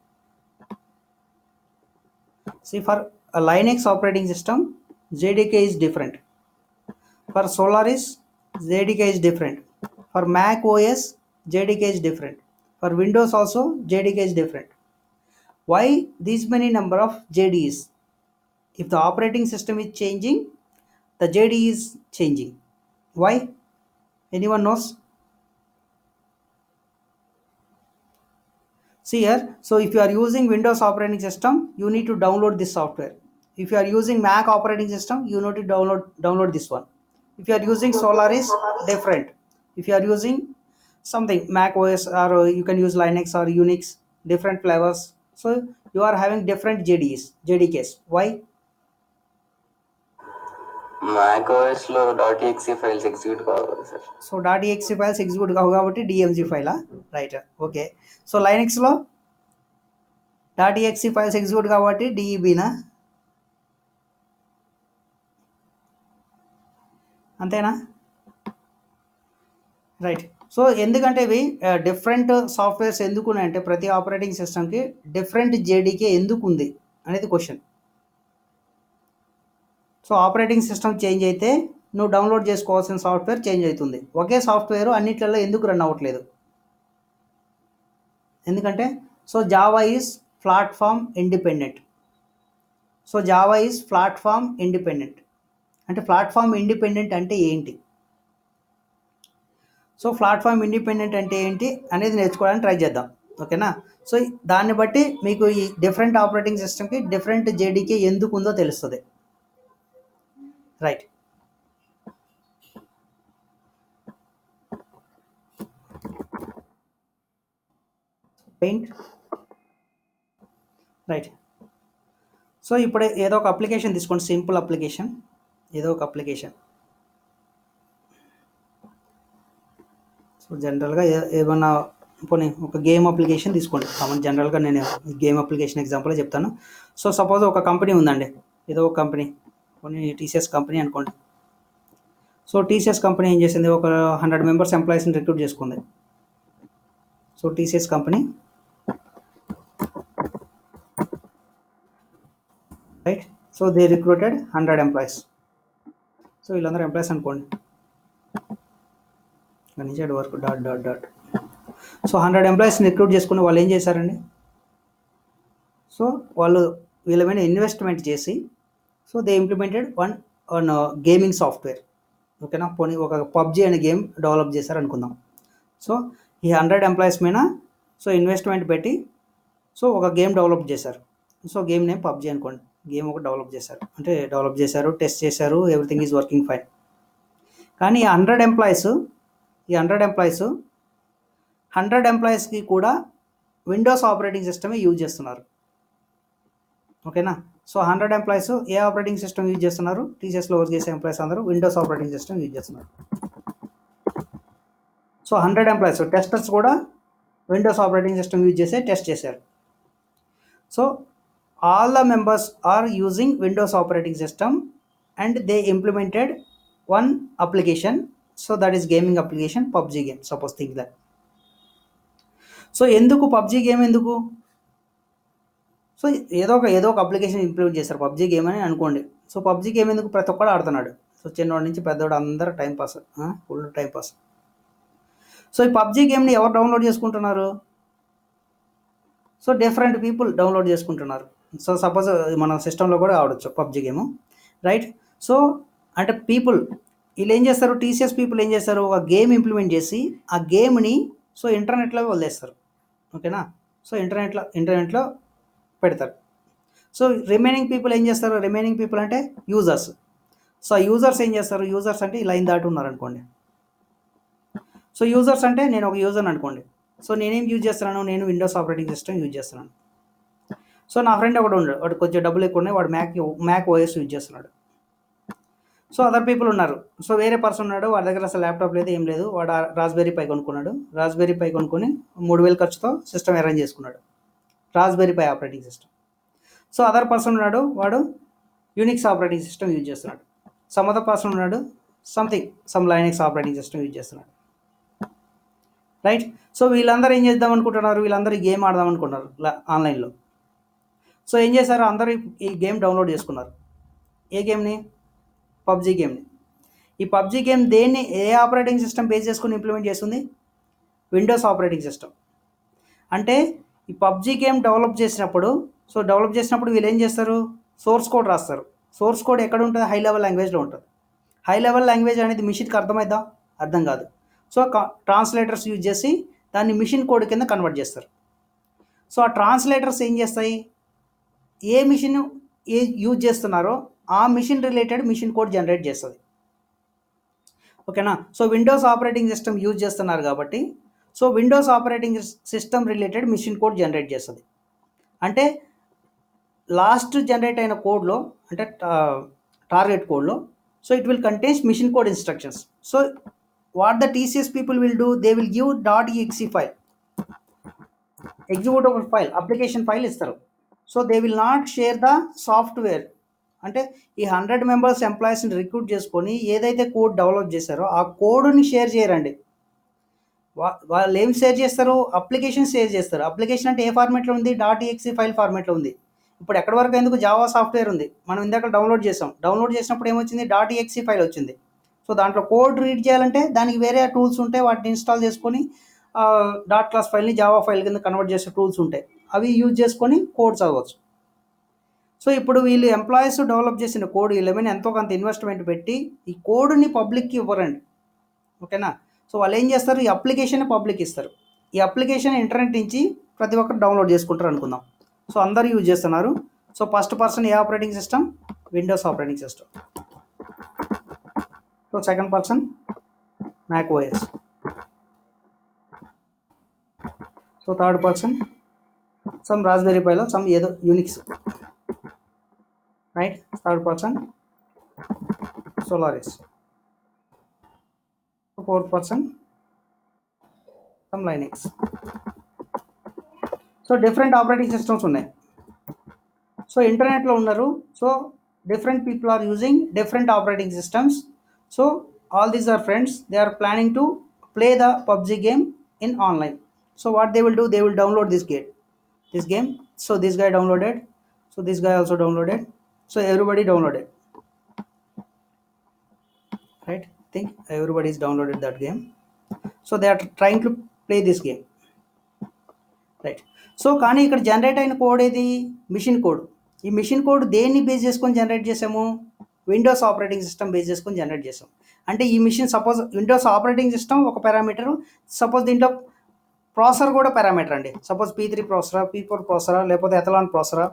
See, for a Linux operating system, JDK is different. For Solaris, JDK is different. For Mac OS, JDK is different. For Windows also, JDK is different. Why these many number of JDs? If the operating system is changing, the JD is changing. Why? Anyone knows? See here, so if you are using Windows operating system, you need to download this software. If you are using Mac operating system, you need to download this one. If you are using Solaris, different. If you are using something Mac OS, or you can use Linux or Unix, different flavors. So you are having different JDKs. Why? macOS లో .exe files execute కావాలి sir. So .exe files execute కావు కాబట్టి DMG ఫైలా, right? Okay. So లైనక్స్లో .exe files execute కాబట్టి DEBనా? అంతేనా? Right. So ఎందుకంటే ఇవి డిఫరెంట్ సాఫ్ట్వేర్స్ ఎందుకు అంటే ప్రతి ఆపరేటింగ్ సిస్టమ్కి డిఫరెంట్ JDK ఎందుకు ఉంది అనేది question. So operating system change అయితే నువ్వు డౌన్లోడ్ చేసుకోవాల్సిన సాఫ్ట్వేర్ చేంజ్ అవుతుంది. ఒకే సాఫ్ట్వేర్ అన్నిట్లలో ఎందుకు రన్ అవ్వట్లేదు? ఎందుకంటే so Java is platform independent. So Java is platform independent. అంటే ప్లాట్ఫామ్ ఇండిపెండెంట్ అంటే ఏంటి? సో ప్లాట్ఫామ్ ఇండిపెండెంట్ అంటే ఏంటి అనేది నేర్చుకోవడానికి ట్రై చేద్దాం. ఓకేనా? సో దాన్ని బట్టి మీకు ఈ డిఫరెంట్ ఆపరేటింగ్ సిస్టమ్కి డిఫరెంట్ జేడీకే ఎందుకు ఉందో తెలుస్తుంది. రైట్. పెయింట్. రైట్. సో ఇప్పుడు ఏదో ఒక అప్లికేషన్ తీసుకోండి, సింపుల్ అప్లికేషన్, ఏదో ఒక అప్లికేషన్. సో జనరల్గా ఏమన్నా పోనీ ఒక గేమ్ అప్లికేషన్ తీసుకోండి. కామన్ జనరల్గా నేను గేమ్ అప్లికేషన్ ఎగ్జాంపుల్ చెప్తాను. సో సపోజ్ ఒక కంపెనీ ఉందండి, ఏదో ఒక కంపెనీ, కొన్ని టీసీఎస్ కంపెనీ అనుకోండి. సో టీసీఎస్ కంపెనీ ఏం చేసింది, ఒక 100 మెంబర్స్ ఎంప్లాయీస్ని రిక్రూట్ చేసుకుంది. So TCS company, right. So they recruited 100 employees. So వీళ్ళందరూ ఎంప్లాయీస్ అనుకోండి, నుంచి వరకు డాట్ డాట్ డాట్. సో 100 ఎంప్లాయీస్ని రిక్రూట్ చేసుకుని వాళ్ళు ఏం చేశారండి, సో వాళ్ళు వీళ్ళ మీద ఇన్వెస్ట్మెంట్ చేసి so they implemented one gaming software. ఓకేనా? పోనీ ఒక పబ్జీ అనే గేమ్ డెవలప్ చేశారు అనుకుందాం. సో ఈ 100 ఎంప్లాయీస్ మీద సో ఇన్వెస్ట్మెంట్ పెట్టి సో ఒక గేమ్ డెవలప్ చేశారు. సో గేమ్ నేమ్ పబ్జీ అనుకోండి. గేమ్ ఒక డెవలప్ చేశారు, అంటే డెవలప్ చేశారు, టెస్ట్ చేశారు, ఎవ్రీథింగ్ ఈజ్ వర్కింగ్ ఫైన్. కానీ ఈ 100 ఎంప్లాయీస్కి కూడా విండోస్ ఆపరేటింగ్ సిస్టమే యూజ్ చేస్తున్నారు. ఓకేనా? సో 100 ఎంప్లాయీస్ ఏ ఆపరేటింగ్ సిస్టమ్ యూజ్ చేస్తున్నారు? టీసీఎస్లో వర్క్ చేసే ఎంప్లాయీస్ అందరూ విండోస్ ఆపరేటింగ్ సిస్టమ్ యూజ్ చేస్తున్నారు. సో 100 ఎంప్లాయీస్ టెస్టర్స్ కూడా విండోస్ ఆపరేటింగ్ సిస్టమ్ యూజ్ చేసే టెస్ట్ చేశారు. So all the members are using Windows operating system and they implemented one application. So that is gaming application PUBG game. Suppose think that. So ఎందుకు PUBG game ఎందుకు? So ఏదో ఒక application implement చేస్తారు PUBG game అని అనుకోండి. So PUBG game ఎందుకు? ప్రతి ఒక్కడు ఆడుతున్నాడు. సో చిన్నవాడి నుంచి పెద్దవాడు అందరూ టైంపాస్, ఫుల్ టైంపాస్. సో ఈ పబ్జీ గేమ్ని ఎవరు డౌన్లోడ్ చేసుకుంటున్నారు? సో డిఫరెంట్ పీపుల్ డౌన్లోడ్ చేసుకుంటున్నారు. సో సపోజ్ మన సిస్టంలో కూడా ఆడొచ్చు పబ్జీ గేమ్, రైట్. సో అంటే పీపుల్ వీళ్ళు ఏం చేస్తారు, టీసీఎస్ పీపుల్ ఏం చేస్తారు, ఒక గేమ్ ఇంప్లిమెంట్ చేసి ఆ గేమ్ని సో ఇంటర్నెట్లో వదిలేస్తారు. ఓకేనా? సో ఇంటర్నెట్లో పెడతారు. సో రిమైనింగ్ పీపుల్ ఏం చేస్తారు? రిమైనింగ్ పీపుల్ అంటే యూజర్స్. సో యూజర్స్ ఏం చేస్తారు? యూజర్స్ అంటే ఈ లైన్ దాటి ఉన్నారనుకోండి. సో యూజర్స్ అంటే నేను ఒక యూజర్ని అనుకోండి. సో నేనేం యూజ్ చేస్తున్నాను? నేను విండోస్ ఆపరేటింగ్ సిస్టమ్ యూజ్ చేస్తున్నాను. సో నా ఫ్రెండ్ ఒకడు ఉన్నాడు, వాడు కొంచెం డబ్బులు ఎక్కువ ఉన్నాయి, వాడు మ్యాక్ ఓఎస్ యూజ్ చేస్తున్నాడు. సో అదర్ పీపుల్ ఉన్నారు. సో వేరే పర్సన్ ఉన్నాడు, వాడి దగ్గర అసలు ల్యాప్టాప్ లేదు, ఏం లేదు, వాడు రాస్బెర్రీ పై కొనుక్కున్నాడు. రాస్బెర్రీ పై కొనుక్కొని 3000 ఖర్చుతో సిస్టమ్ అరేంజ్ చేసుకున్నాడు, Raspberry Pi operating system. So other person ఉన్నాడు, వాడు యూనిక్స్ ఆపరేటింగ్ సిస్టమ్ యూజ్ చేస్తున్నాడు. సమ్ అదర్ పర్సన్ ఉన్నాడు, some Linux operating system use చేస్తున్నాడు, రైట్. సో వీళ్ళందరూ ఏం చేద్దాం అనుకుంటున్నారు? వీళ్ళందరూ ఈ గేమ్ ఆడదాం అనుకుంటున్నారు ఆన్లైన్లో. సో ఏం చేశారు? అందరూ ఈ గేమ్ డౌన్లోడ్ చేసుకున్నారు. ఏ గేమ్ని? పబ్జీ గేమ్ని. ఈ పబ్జీ గేమ్ దేన్ని, ఏ ఆపరేటింగ్ సిస్టమ్ బేస్ చేసుకుని ఇంప్లిమెంట్ చేస్తుంది? Windows operating system. అంటే ఈ పబ్జీ గేమ్ డెవలప్ చేసినప్పుడు వీళ్ళు ఏం చేస్తారు? సోర్స్ కోడ్ రాస్తారు. సోర్స్ కోడ్ ఎక్కడ ఉంటుంది? హై లెవెల్ లాంగ్వేజ్లో ఉంటుంది. హై లెవెల్ లాంగ్వేజ్ అనేది మిషన్కి అర్థమైద్దా? అర్థం కాదు. సో ట్రాన్స్లేటర్స్ యూజ్ చేసి దాన్ని మిషన్ కోడ్ కింద కన్వర్ట్ చేస్తారు. సో ఆ ట్రాన్స్లేటర్స్ ఏం చేస్తాయి? ఏ మిషన్ యూజ్ చేస్తున్నారో ఆ machine related machine code generate చేస్తుంది. ఓకేనా? So Windows operating system use చేస్తున్నారు కాబట్టి so Windows operating system related machine code generate చేస్తుంది. అంటే లాస్ట్ జనరేట్ అయిన కోడ్లో, అంటే టార్గెట్ కోడ్లో, so it will contains machine code instructions. So what the TCS people will do, they will give .exe file, executable file, application file ఇస్తారు. So they will not share the software. అంటే ఈ 100 members ఎంప్లాయీస్ని recruit చేసుకొని ఏదైతే code develop చేశారో ఆ కోడ్ని share చేయరండి. వాళ్ళు ఏం షేర్ చేస్తారు? అప్లికేషన్ షేర్ చేస్తారు. అప్లికేషన్ అంటే ఏ ఫార్మేట్లో ఉంది? .exe ఫైల్ ఫార్మేట్లో ఉంది. ఇప్పుడు ఎక్కడి వరకు ఎందుకు? జావా సాఫ్ట్వేర్ ఉంది, మనం ఇందాక డౌన్లోడ్ చేసినప్పుడు ఏమొచ్చింది? .exe ఫైల్ వచ్చింది. సో దాంట్లో కోడ్ రీడ్ చేయాలంటే దానికి వేరే టూల్స్ ఉంటాయి, వాటిని ఇన్స్టాల్ చేసుకొని డాట్ క్లాస్ ఫైల్ని జావా ఫైల్ కింద కన్వర్ట్ చేసే టూల్స్ ఉంటాయి, అవి యూజ్ చేసుకొని కోడ్ చదవచ్చు. సో ఇప్పుడు వీళ్ళు ఎంప్లాయీస్ డెవలప్ చేసిన కోడ్ వీళ్ళేమైనా ఎంతో కొంత ఇన్వెస్ట్మెంట్ పెట్టి ఈ కోడ్ని పబ్లిక్కి ఇవ్వరండి, ఓకేనా. సో వాళ్ళు ఏం చేస్తారు, ఈ అప్లికేషన్ పబ్లిక్ ఇస్తారు. ఈ అప్లికేషన్ ఇంటర్నెట్ నుంచి ప్రతి ఒక్కరు డౌన్లోడ్ చేసుకుంటారు అనుకుందాం. సో అందరూ యూజ్ చేస్తున్నారు. So first person a operating system, Windows operating system. So second person Mac OS. So third person some raspberry పైలో సమ్ ఏదో Unix, right. Third person Solaris. Fourth person some Linux. So different operating systems ఉన్నాయి. So ఇంటర్నెట్లో ఉన్నారు. So different people are using different operating systems. So all these are friends, they are planning to play the PUBG game in online. So what they will do, they will download this game. So this guy downloaded, so this guy also downloaded, so everybody downloaded, right. Think everybody is downloaded that game. So they are trying to play this game, right. So కానీ ఇక్కడ generate అయిన code ఏది, machine code. ఈ machine code దేన్ని base చేసుకొని generate చేసాము, Windows operating system base చేసుకొని generate చేసాం. అంటే ఈ machine suppose Windows operating system ఒక పారామీటరు, సపోజ్ దీంట్లో ప్రాసెసర్ కూడా పారామీటర్ అండి. సపోజ్ P3 ప్రాసెసరా, P4 ప్రాసెసరా, లేకపోతే ఎథలాన్ ప్రాసెసరా.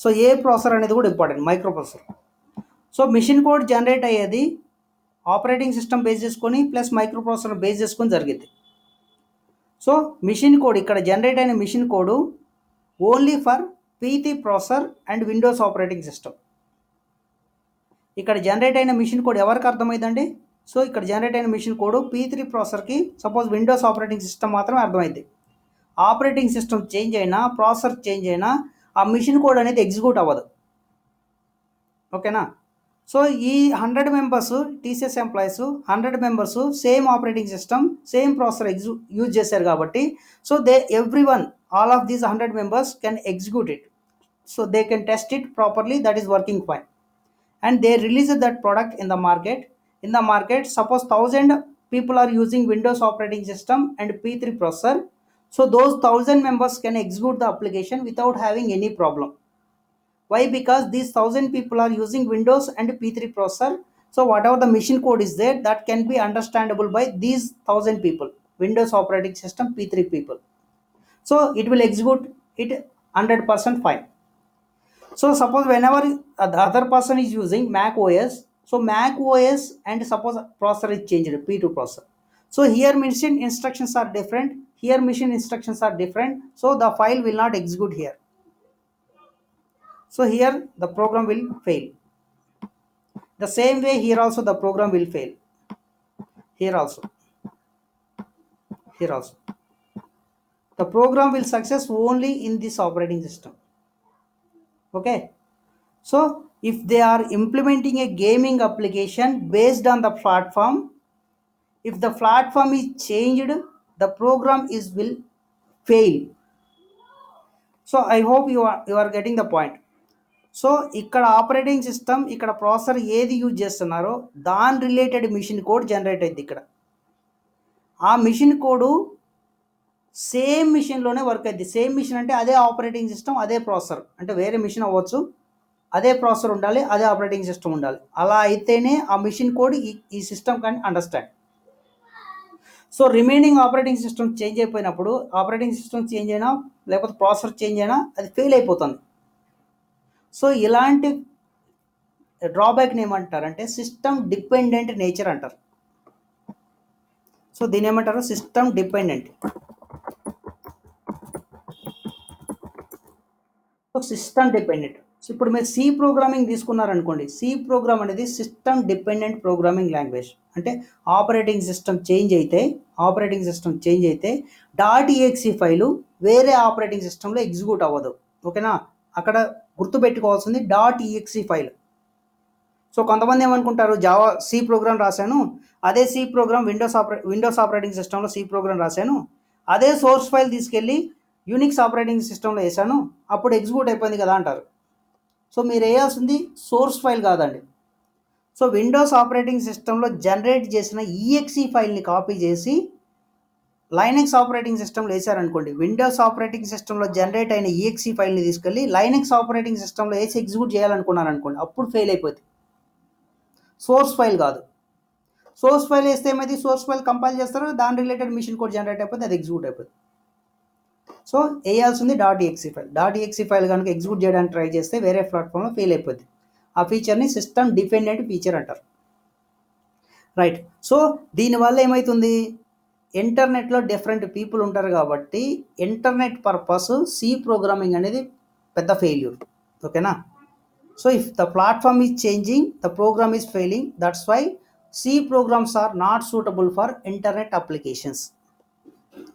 సో ఏ ప్రాసెసర్ అనేది కూడా important, microprocessor. So machine code generate అయ్యేది ఆపరేటింగ్ సిస్టమ్ బేస్ చేసుకొని ప్లస్ మైక్రో ప్రాసెసర్ బేస్ చేసుకొని జరిగింది. సో మిషన్ కోడ్ ఇక్కడ జనరేట్ అయిన machine code only for P3 processor and Windows operating system. ఇక్కడ జనరేట్ అయిన మిషన్ కోడ్ ఎవరికి అర్థమైందండి. సో ఇక్కడ జనరేట్ అయిన మిషన్ కోడ్ P3 ప్రాసెసర్కి, సపోజ్ విండోస్ ఆపరేటింగ్ సిస్టమ్ మాత్రమే అర్థమైంది. ఆపరేటింగ్ సిస్టమ్ చేంజ్ అయినా, ప్రాసెసర్ చేంజ్ అయినా ఆ మిషన్ కోడ్ అనేది ఎగ్జిక్యూట్ అవ్వదు, ఓకేనా. సో ఈ 100 members TCS employees 100 members same operating system, same processor use చేశారు కాబట్టి, so everyone, all of these 100 members can execute it. So they can test it properly, that is working fine. And they release that product in the market. In the market, suppose 1000 people are using Windows operating system and P3 processor. So those 1000 members can execute the application without having any problem. Why? Because these 1000 people are using Windows and P3 processor. So whatever the machine code is there, that can be understandable by these 1000 people, Windows operating system P3 people. So it will execute it 100% fine. So suppose whenever the other person is using Mac OS, so Mac OS and suppose processor is changed, P2 processor. So here machine instructions are different, here machine instructions are different, so the file will not execute here. So here the program will fail. The same way here also the program will fail. Here also. The program will success only in this operating system. Okay. So if they are implementing a gaming application based on the platform, if the platform is changed, the program will fail. So I hope you are getting the point. So ఇక్కడ operating system, ఇక్కడ processor ఏది use చేస్తున్నారో దాని related machine code generate అయింది ఇక్కడ. ఆ machine code same మిషన్లోనే work అయింది. Same machine అంటే అదే ఆపరేటింగ్ సిస్టమ్, అదే ప్రాసెసర్. అంటే వేరే మిషన్ అవ్వచ్చు, అదే ప్రాసెసర్ ఉండాలి, అదే ఆపరేటింగ్ సిస్టమ్ ఉండాలి. అలా అయితేనే ఆ మిషన్ కోడ్ ఈ సిస్టమ్ కానీ understand. So remaining operating system change అయిపోయినప్పుడు, ఆపరేటింగ్ సిస్టమ్ చేంజ్ అయినా లేకపోతే ప్రాసెసర్ చేంజ్ అయినా అది ఫెయిల్ అయిపోతుంది. సో ఇలాంటి డ్రాబ్యాక్ని ఏమంటారంటే సిస్టమ్ డిపెండెంట్ నేచర్ అంటారు. సో దీని ఏమంటారు, system dependent. So system dependent. So ఇప్పుడు మీరు సి ప్రోగ్రామింగ్ తీసుకున్నారనుకోండి, సి ప్రోగ్రామ్ అనేది సిస్టమ్ డిపెండెంట్ ప్రోగ్రామింగ్ లాంగ్వేజ్. అంటే ఆపరేటింగ్ సిస్టమ్ చేంజ్ అయితే .exe ఫైలు వేరే ఆపరేటింగ్ సిస్టంలో ఎగ్జిక్యూట్ అవ్వదు, ఓకేనా. అక్కడ గుర్తుపెట్టుకోవాల్సింది .exe ఫైల్. సో కొంతమంది ఏమనుకుంటారు, జావా సి ప్రోగ్రామ్ రాశాను, అదే సి ప్రోగ్రామ్ విండోస్ ఆపరేటింగ్ సిస్టంలో సి ప్రోగ్రామ్ రాశాను, అదే సోర్స్ ఫైల్ తీసుకెళ్ళి యూనిక్స్ ఆపరేటింగ్ సిస్టంలో వేసాను, అప్పుడు ఎగ్జిక్యూట్ అయిపోయింది కదా అంటారు. సో మీరు వేయాల్సింది సోర్స్ ఫైల్ కాదండి. సో విండోస్ ఆపరేటింగ్ సిస్టంలో జనరేట్ చేసిన EXE ఫైల్ని కాపీ చేసి లైనెక్స్ ఆపరేటింగ్ సిస్టమ్లో వేసారనుకోండి, విండోస్ ఆపరేటింగ్ సిస్టంలో జనరేట్ అయిన ఈఎక్సీ ఫైల్ని తీసుకెళ్ళి లైనెక్స్ ఆపరేటింగ్ సిస్టంలో వేసి ఎగ్జిక్యూట్ చేయాలనుకున్నారనుకోండి, అప్పుడు ఫెయిల్ అయిపోతుంది. సోర్స్ ఫైల్ కాదు. సోర్స్ ఫైల్ వేస్తే ఏమైంది, సోర్స్ ఫైల్ కంపైల్ చేస్తారు, దాని రిలేటెడ్ మిషన్ కోడ్ జనరేట్ అయిపోతుంది, అది ఎగ్జిక్యూట్ అయిపోతుంది. సో వేయాల్సింది .exe ఫైల్ కనుక ఎగ్జిక్యూట్ చేయడానికి ట్రై చేస్తే వేరే ప్లాట్ఫామ్లో ఫెయిల్ అయిపోద్ది. ఆ ఫీచర్ని సిస్టమ్ డిపెండెంట్ ఫీచర్ అంటారు. రైట్. సో దీనివల్ల ఏమవుతుంది, ఇంటర్నెట్లో డిఫరెంట్ పీపుల్ ఉంటారు కాబట్టి ఇంటర్నెట్ పర్పస్ సి ప్రోగ్రామింగ్ అనేది పెద్ద ఫెయిల్యూర్. ఓకేనా. So if the platform is changing, the program is failing, that's why C programs are not suitable for internet applications.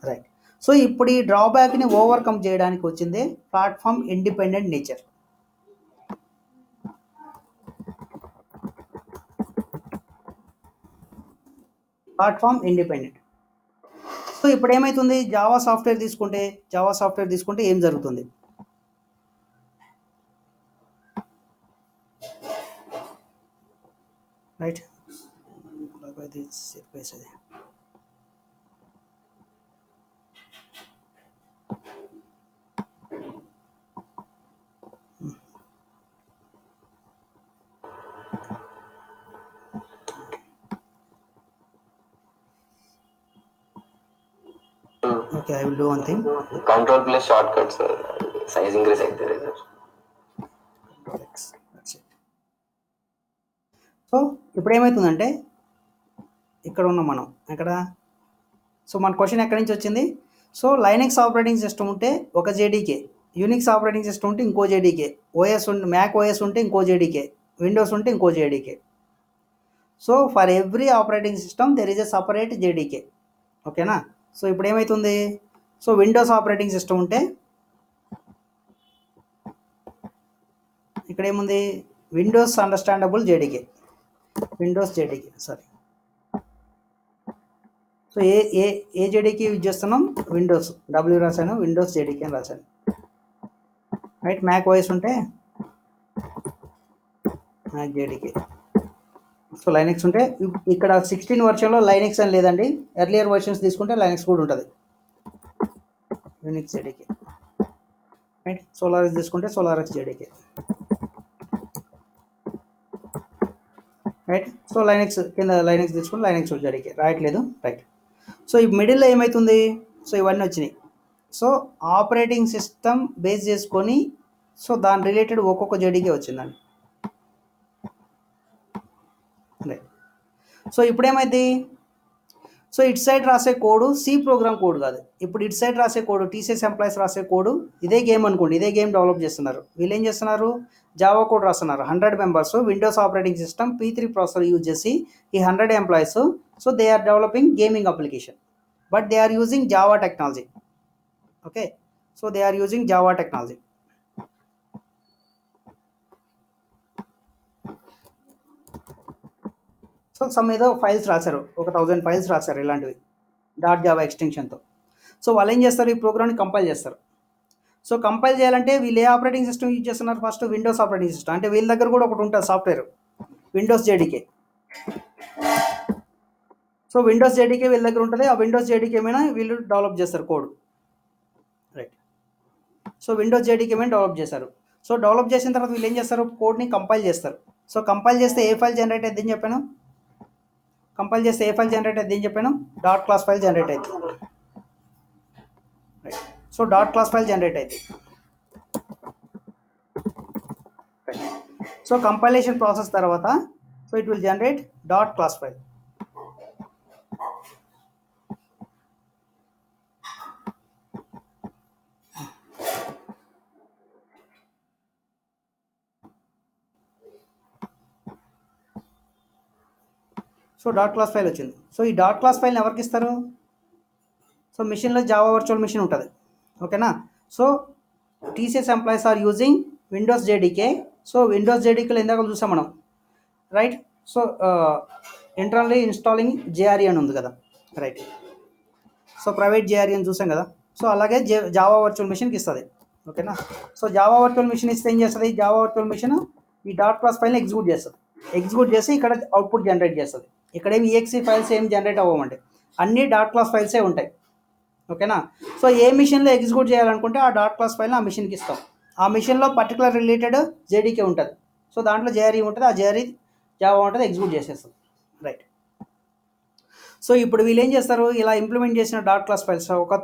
Right. So ఇప్పుడు ఈ డ్రాబ్యాక్ని ఓవర్కమ్ చేయడానికి వచ్చిందే platform independent nature. Platform independent. So ఇప్పుడు ఏమవుతుంది, జావా సాఫ్ట్వేర్ తీసుకుంటే ఏం జరుగుతుంది, right. Okay, I will do one thing. Control plus shortcuts, size increase ಆಗ್ತಾರೆ ಸರ್. సో ఇప్పుడు ఏమవుతుందంటే ఇక్కడ ఉన్నాం మనం ఇక్కడ. సో మన క్వశ్చన్ ఎక్కడి నుంచి వచ్చింది, సో లైనెక్స్ ఆపరేటింగ్ సిస్టమ్ ఉంటే ఒక జేడీకే, యూనిక్స్ ఆపరేటింగ్ సిస్టమ్ ఉంటే ఇంకో జేడీకే, మ్యాక్ ఓఎస్ ఉంటే ఇంకో జేడీకే, విండోస్ ఉంటే ఇంకో JDK. So for every operating system there is a separate JDK. ఓకేనా. సో ఇప్పుడు ఏమవుతుంది, సో విండోస్ ఆపరేటింగ్ సిస్టమ్ ఉంటే ఇక్కడ ఏముంది, Windows understandable JDK, sorry. So ఏ జేడీకి యూజ్ చేస్తున్నాం, విండోస్, డబ్ల్యూ రాశాను, విండోస్ జేడీకి అని రాశాను. రైట్. మ్యాక్ ఓఎస్ ఉంటే మ్యాక్ జేడీకే. సో లైనెక్స్ ఉంటే ఇక్కడ 16 వర్షన్లో లైనెక్స్ అని లేదండి, ఎర్లియర్ వర్షన్స్ తీసుకుంటే లైనెక్స్ కూడా ఉంటుంది, యూనిక్స్ జేడీకే. రైట్. సోలారిస్ తీసుకుంటే Solaris JDK. Right. So Linux కింద లైనెక్స్ తీసుకుంటే లైనెక్స్ జేడీకే రాయట్లేదు. రైట్. సో ఈ మిడిల్లో ఏమవుతుంది, సో ఇవన్నీ వచ్చినాయి. సో ఆపరేటింగ్ సిస్టమ్ బేస్ చేసుకొని సో దాని రిలేటెడ్ ఒక్కొక్క జేడీకే వచ్చిందండి. రైట్. సో ఇప్పుడు ఏమైంది, సో ఇటు సైడ్ రాసే కోడ్ సి ప్రోగ్రామ్ కోడ్ కాదు, ఇప్పుడు ఇటు సైడ్ రాసే కోడ్ టీసీఎస్ ఎంప్లాయీస్ రాసే కోడ్, ఇదే గేమ్ అనుకోండి, ఇదే గేమ్ డెవలప్ చేస్తున్నారు. వీళ్ళు ఏం చేస్తున్నారు, జావా కోడ్ రాస్తున్నారు. 100 members Windows operating system P3 processor use చేసి ఈ 100 employees, so they are developing gaming application, but they are using Java technology. Okay. So they are using Java technology. So some ఏదో files రాశారు, ఒక 1000 files రాశారు ఇలాంటివి .java ఎక్స్టెన్షన్తో. So వాళ్ళు ఏం చేస్తారు, ఈ ప్రోగ్రామ్ని కంపైల్ చేస్తారు. సో కంపైల్ చేయాలంటే వీళ్ళు ఏ ఆపరేటింగ్ సిస్టమ్ యూజ్ చేస్తున్నారు, ఫస్ట్ విండోస్ ఆపరేటింగ్ సిస్టమ్. అంటే వీళ్ళ దగ్గర కూడా ఒకటి ఉంటుంది software, Windows JDK. So Windows JDK వీళ్ళ దగ్గర ఉంటుంది, ఆ విండోస్ జేడీకే మీద వీళ్ళు డెవలప్ చేస్తారు code. Right. So Windows JDK మీద డెవలప్ చేశారు. సో డెవలప్ చేసిన తర్వాత వీళ్ళు ఏం చేస్తారు, కోడ్ని కంపైల్ చేస్తారు. సో కంపైల్ చేస్తే ఏ ఫైల్ జనరేట్ అవుతుంది అని చెప్పాను, డాట్ క్లాస్ ఫైల్ జనరేట్ అవుతుంది. Right. So dot class file generate అవుతుంది. సో కంపైలేషన్ ప్రాసెస్ తర్వాత so it will generate dot class file. So dot class file వచ్చింది. సో ఈ డాట్ క్లాస్ ఫైల్ని ఎవరికి ఇస్తారు, సో మిషన్లో జావా వర్చువల్ మిషన్ ఉంటుంది. ఓకేనా. So TCS employees are using Windows JDK. So Windows జేడీకేలో ఇందాక చూసాం మనం. Right. So internally installing JRE అని ఉంది కదా. రైట్. సో ప్రైవేట్ జేఆర్ఈ అని చూసాం కదా. సో అలాగే జావా వర్చువల్ మిషన్కి ఇస్తుంది. ఓకేనా. సో జావా వర్చువల్ మిషన్ ఇస్తే ఏం చేస్తుంది, జావా వర్చువల్ మిషన్ ఈ డాట్ క్లాస్ ఫైల్ని ఎగ్జిక్యూట్ చేసి ఇక్కడ అవుట్పుట్ జనరేట్ చేస్తుంది. ఇక్కడ ఏమి ఈఎక్సీ ఫైల్స్ ఏం జనరేట్ అవ్వమండి, అన్ని డాట్ క్లాస్ ఫైల్సే ఉంటాయి. ఓకేనా. సో ఏ మిషన్లో ఎగ్జిక్యూట్ చేయాలనుకుంటే ఆ డాట్ క్లాస్ ఫైల్ని ఆ మిషన్కి ఇస్తాం. ఆ మిషన్లో పర్టికులర్ రిలేటెడ్ జేడీకే ఉంటుంది. సో దాంట్లో జేఆర్ఈ ఉంటుంది, ఆ జేఆర్ఈ జావా ఉంటుంది, ఎగ్జిక్యూట్ చేసేస్తుంది. రైట్. సో ఇప్పుడు వీళ్ళు ఏం చేస్తారు, ఇలా ఇంప్లిమెంట్ చేసిన డాట్ క్లాస్ ఫైల్స్ ఒక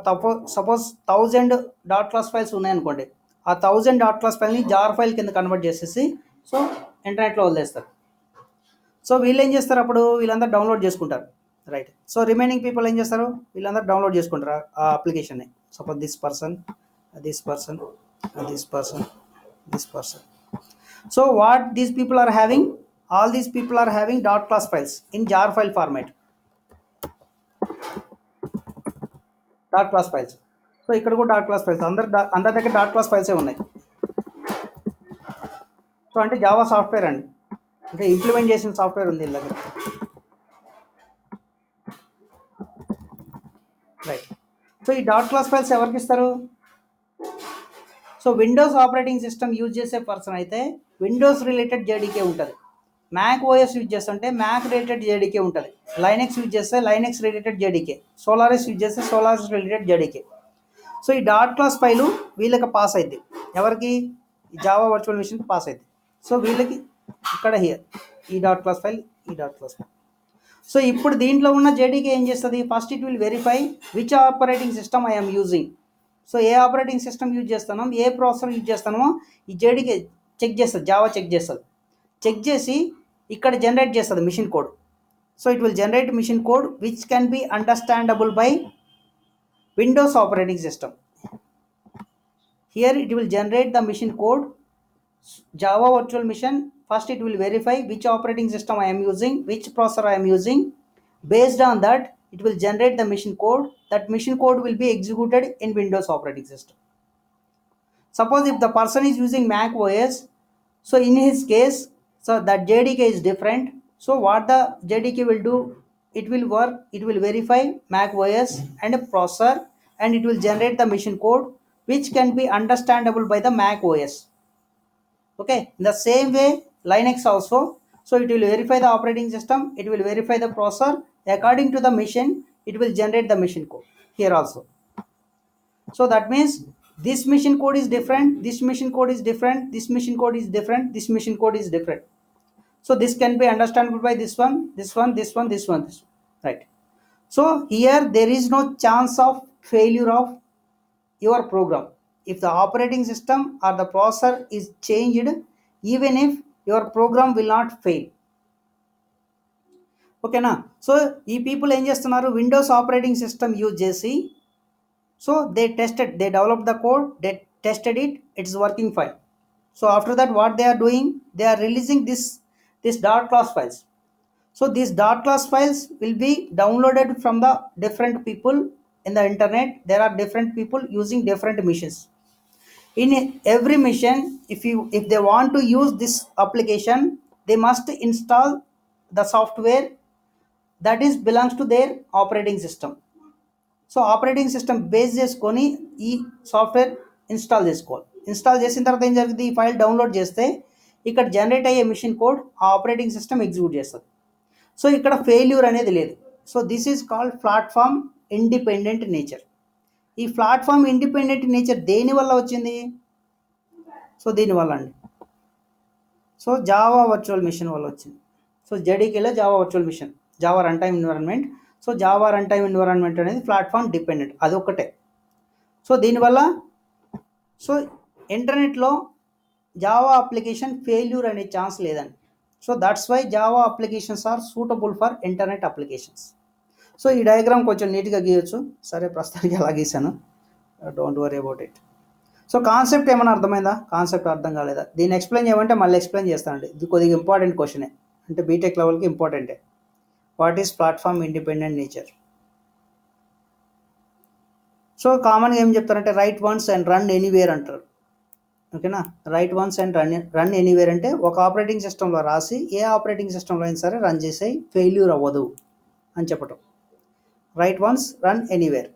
సపోజ్ 1000 డాట్ క్లాస్ ఫైల్స్ ఉన్నాయనుకోండి, ఆ 1000 డాట్ క్లాస్ ఫైల్ని జార్ ఫైల్ కింద కన్వర్ట్ చేసేసి సో ఇంటర్నెట్లో వదిలేస్తారు. సో వీళ్ళు ఏం చేస్తారు, అప్పుడు వీళ్ళందరూ డౌన్లోడ్ చేసుకుంటారు. రైట్. సో రిమైనింగ్ పీపుల్ ఏం చేస్తారు, వీళ్ళందరూ డౌన్లోడ్ చేసుకుంటారు ఆ అప్లికేషన్ని. Suppose this person, this person, this person, this person. So what these people are having, all these people are having dot class files in jar file format. Dot class files. So ఇక్కడ కూడా dot class files, అందరి దగ్గర dot class ఫైల్సే ఉన్నాయి. So అంటే Java software అండి, అంటే implement చేసిన software ఉంది వీళ్ళ దగ్గర. రైట్. సో ఈ డాట్ క్లాస్ ఫైల్స్ ఎవరికి ఇస్తారు, so Windows operating system use చేసే పర్సన్ అయితే విండోస్ రిలేటెడ్ జేడీకే ఉంటుంది. మ్యాక్ ఓఎస్ యూజ్ చేస్తుంటే మ్యాక్ రిలేటెడ్ జేడీకే ఉంటుంది. లైనెక్స్ యూజ్ చేస్తే Linux related JDK. Solaris use చేస్తే సోలారిస్ రిలేటెడ్ జేడీకే. సో ఈ డాట్ క్లాస్ ఫైలు వీళ్ళకి పాస్ అయింది, ఎవరికి, జావా వర్చువల్ మిషన్కి పాస్ అయింది. సో వీళ్ళకి ఇక్కడ హియర్ ఈ డాట్ క్లాస్ ఫైల్, ఈ డాట్ క్లాస్ ఫైల్. సో ఇప్పుడు దీంట్లో ఉన్న జేడీకే ఏం చేస్తుంది, first it will verify which operating system I'm using. So ఏ ఆపరేటింగ్ సిస్టమ్ యూజ్ చేస్తున్నాం, ఏ ప్రాసెసర్ యూజ్ చేస్తున్నామో ఈ జేడీకే చెక్ చేస్తుంది, జావా చెక్ చేస్తుంది. చెక్ చేసి ఇక్కడ జనరేట్ చేస్తుంది machine code. So it will generate machine code which can be understandable by Windows operating system. Here it will generate the machine code, Java virtual machine. First it will verify which operating system I am using, which processor I am using. Based on that, it will generate the machine code. That machine code will be executed in Windows operating system. Suppose if the person is using Mac OS, so in his case, so that JDK is different. So what the JDK will do, it will work, it will verify Mac OS and a processor, and it will generate the machine code which can be understandable by the Mac OS. Okay, in the same way Linux also. So it will verify the operating system, it will verify the processor. According to the machine, it will generate the machine code here also. So that means this machine code is different, this machine code is different, this machine code is different, this machine code is different. So this can be understandable by this one, this one, this one, this one, this one. Right. So here there is no chance of failure of your program if the operating system or the processor is changed, even if your program will not fail. ఓకేనా. So ఈ people ఏం చేస్తున్నారు, Windows operating system use చేసి so they develop the code, they tested it, it's working fine. So after that what they are doing, they are releasing this dot class files. So these dot class files will be downloaded from the different people in the internet. There are different people using different machines. In every machine, if they want to use this application, they must install the software that is belongs to their operating system. So operating system base చేసుకొని ఈ software install చేసుకోవాలి. Install చేసిన తర్వాత ఏం జరుగుతుంది, ఈ file download చేస్తే ఇక్కడ జనరేట్ అయ్యే మిషన్ కోడ్ ఆ ఆపరేటింగ్ సిస్టమ్ ఎగ్జిక్యూట్ చేస్తుంది. సో ఇక్కడ ఫెయిల్యూర్ అనేది లేదు. So this is called platform independent nature. ఈ ప్లాట్ఫామ్ ఇండిపెండెంట్ నేచర్ దేని వల్ల వచ్చింది, సో దీనివల్ల అండి, సో జావా వర్చువల్ మిషన్ వల్ల వచ్చింది. సో జేడీకేలో Java virtual machine, Java run time environment. So Java run time environment అనేది ప్లాట్ఫామ్ డిపెండెంట్, అది ఒక్కటే. సో దీనివల్ల సో ఇంటర్నెట్లో జావా అప్లికేషన్ ఫెయిల్యూర్ అనే ఛాన్స్ లేదండి. So that's why Java applications are suitable for internet applications. So ఈ diagram కొంచెం నీట్గా గీయొచ్చు, సరే ప్రస్తుతానికి అలా గీసాను, don't worry about it. So concept ఏమైనా అర్థమైందా, కాన్సెప్ట్ అర్థం కాలేదా, దీన్ని ఎక్స్ప్లెయిన్ చేయమంటే మళ్ళీ ఎక్స్ప్లెయిన్ చేస్తానండి. ఇది కొద్దిగా ఇంపార్టెంట్ క్వశ్చనే, అంటే బీటెక్ లెవెల్కి ఇంపార్టెంటే. What is platform independent nature? So కామన్గా ఏం చెప్తారంటే right once and run anywhere అంటారు. ఓకేనా, right once and run anywhere అంటే ఒక ఆపరేటింగ్ సిస్టంలో రాసి ఏ ఆపరేటింగ్ సిస్టంలో అయినా సరే రన్ చేసేయి, ఫెయిల్యూర్ అవ్వదు అని చెప్పటం. Right once run anywhere.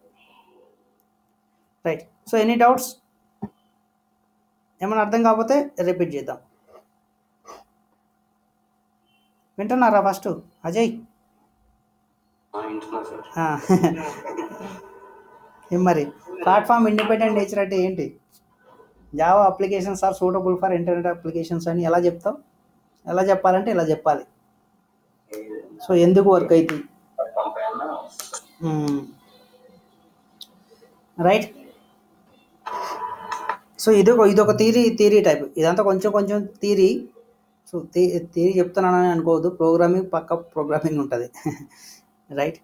Right. So any doubts, ఏమైనా అర్థం కాకపోతే రిపీట్ చేద్దాం. వింటున్నారా ఫస్ట్ అజయ్? ఏం మరి ప్లాట్ఫామ్ ఇండిపెండెంట్ నేచర్ అంటే ఏంటి? Java applications are suitable for internet applications అని ఎలా చెప్తాం? ఎలా చెప్పాలంటే ఇలా చెప్పాలి. సో ఎందుకు వర్క్ అవుతుంది, రైట్? సో ఇదొక థీరీ టైప్. ఇదంతా కొంచెం కొంచెం థీరీ. సో థీరీ చెప్తున్నానని అనుకోవద్దు, ప్రోగ్రామింగ్ పక్క ప్రోగ్రామింగ్ ఉంటుంది. రైట్.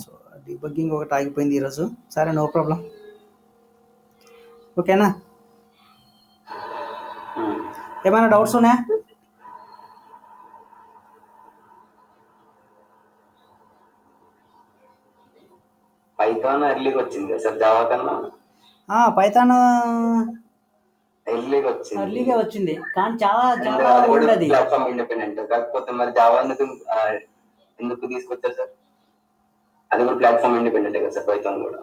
సో డీబగ్గింగ్ ఒకటి ఆగిపోయింది ఈరోజు. సరే, నో ప్రాబ్లం. ఓకేనా? ఏమైనా డౌట్స్ ఉన్నాయా? పైథాన్ ఎర్లీగా వచ్చింది సార్, జావా కన్నా పైథాన్ ఎర్లీగా వచ్చింది. ఎర్లీగా వచ్చింది, కానీ చాలా చాలా అది కూడా ఉండదు. Platform independent. కాకపోతే మరి జావా ఎందుకు తీసుకొచ్చారు సార్? అది కూడా ప్లాట్ఫామ్ ఇండిపెండెంట్ కదా సార్, పైథాన్ కూడా.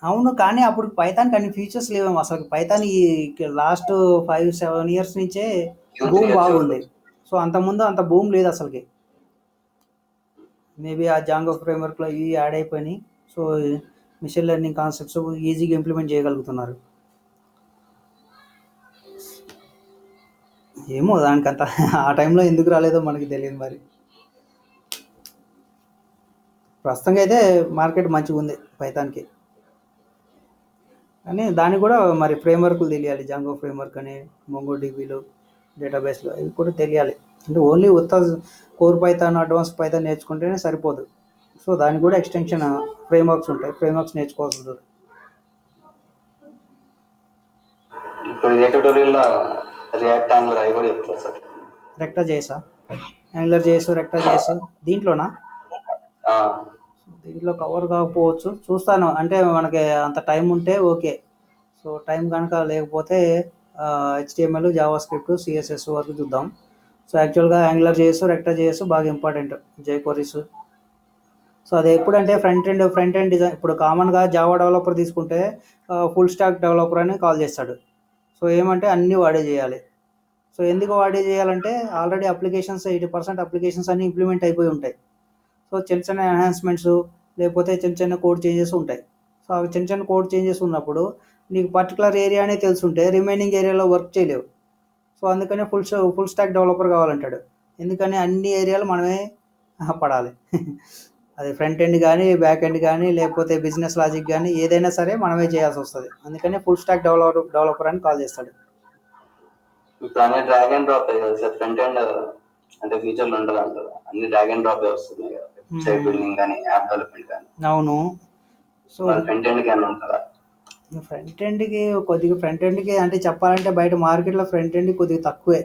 అవును, కానీ అప్పుడు పైథాన్ కానీ ఫీచర్స్ లేవేమో అసలు. పైథాన్ ఈ లాస్ట్ 5-7 ఇయర్స్ నుంచే భూమ్ బాగుంది. సో అంతకుముందు అంత భూమ్ లేదు అసలుకి. మేబీ ఆ జాంగో ఫ్రేమ్వర్క్లో ఇవి యాడ్ అయిపోయినాయి. సో మిషన్ లెర్నింగ్ కాన్సెప్ట్స్ ఈజీగా ఇంప్లిమెంట్ చేయగలుగుతున్నారు. ఏమో దానికంత ఆ టైంలో ఎందుకు రాలేదో మనకి తెలియదు మరి. ప్రస్తుతంగా అయితే మార్కెట్ మంచిగా ఉంది పైథాన్కి, కానీ దానికి కూడా మరి ఫ్రేమ్వర్క్లు తెలియాలి. జాంగో ఫ్రేమ్వర్క్ అని, మొంగో డీబీలు, డేటాబేస్లు ఇవి కూడా తెలియాలి. అంటే ఓన్లీ ఉత్త కోర్ పైథాన్, అడ్వాన్స్ పైథాన్ నేర్చుకుంటేనే సరిపోదు. సో దానికి కూడా ఎక్స్టెన్షన్ ఫ్రేమ్వర్క్స్ ఉంటాయి, ఫ్రేమ్వర్క్స్ నేర్చుకోవాల్సి ఉంటుంది. ఇప్పుడు ఇదే ట్యూటోరియల్లో రియాక్ట్ యాంగులర్ అవి కూడా చెప్తారు సార్. రెక్టా చేసా, యాంగులర్ చేసు, రెక్టా చేసు దీంట్లోనా? దీంట్లో కవర్ కాకపోవచ్చు, చూస్తాను. అంటే మనకి అంత టైం ఉంటే ఓకే. సో టైం కనుక లేకపోతే HTML, జావా స్క్రిప్ట్, CSS వరకు చూద్దాం. సో యాక్చువల్గా యాంగులర్ చేసు, రెక్టా చేసు బాగా ఇంపార్టెంట్, జైక్వరీస్. సో అది ఎప్పుడంటే ఫ్రంట్ ఎండ్ డిజైన్. ఇప్పుడు కామన్గా జావా డెవలపర్ తీసుకుంటే ఫుల్ స్టాక్ డెవలపర్ అని కాల్ చేస్తాడు. సో ఏమంటే అన్నీ వాడే చేయాలి. సో ఎందుకు వాడే చేయాలంటే ఆల్రెడీ అప్లికేషన్స్ 80% అప్లికేషన్స్ అన్నీ ఇంప్లిమెంట్ అయిపోయి ఉంటాయి. సో చిన్న చిన్న ఎన్హాన్స్మెంట్స్ లేకపోతే చిన్న చిన్న కోడ్ చేంజెస్ ఉంటాయి. సో ఆ చిన్న చిన్న కోడ్ చేంజెస్ ఉన్నప్పుడు నీకు పర్టికులర్ ఏరియానే తెలుసుంటే రిమైనింగ్ ఏరియాలో వర్క్ చేయలేవు. సో అందుకనే ఫుల్ స్టాక్ డెవలపర్ కావాలంటాడు. ఎందుకని అన్ని ఏరియాలు మనమే పడాలి. అది ఫ్రంట్ ఎండ్ కానీ, బ్యాక్ ఎండ్ కానీ, లేకపోతే బిజినెస్ లాజిక్ కానీ ఏదైనా సరే మనమే చేయాల్సి వస్తుంది. అందుకనే ఫుల్ స్టాక్ డెవలపర్ అని కాల్ చేస్తాడు. ఇప్పుడు అన్ని డ్రాగ్ అండ్ డ్రాప్ కదా సార్, ఫ్రంట్ ఎండ్ అంటే ఫ్యూచర్లో ఉండదు అంటారు. అన్ని డ్రాగ్ అండ్ డ్రాప్ వస్తున్నాయి కదా, వెబ్సైట్ బిల్డింగ్ కానీ, యాప్ డెవలప్మెంట్ కానీ. అవును. సో ఫ్రంట్ ఎండ్కి ఏమైనా ఉంటుందా? ఫ్రంట్ ఎండ్కి అంటే చెప్పాలంటే బయట మార్కెట్లో ఫ్రంట్ ఎండ్ కొద్దిగా తక్కువే.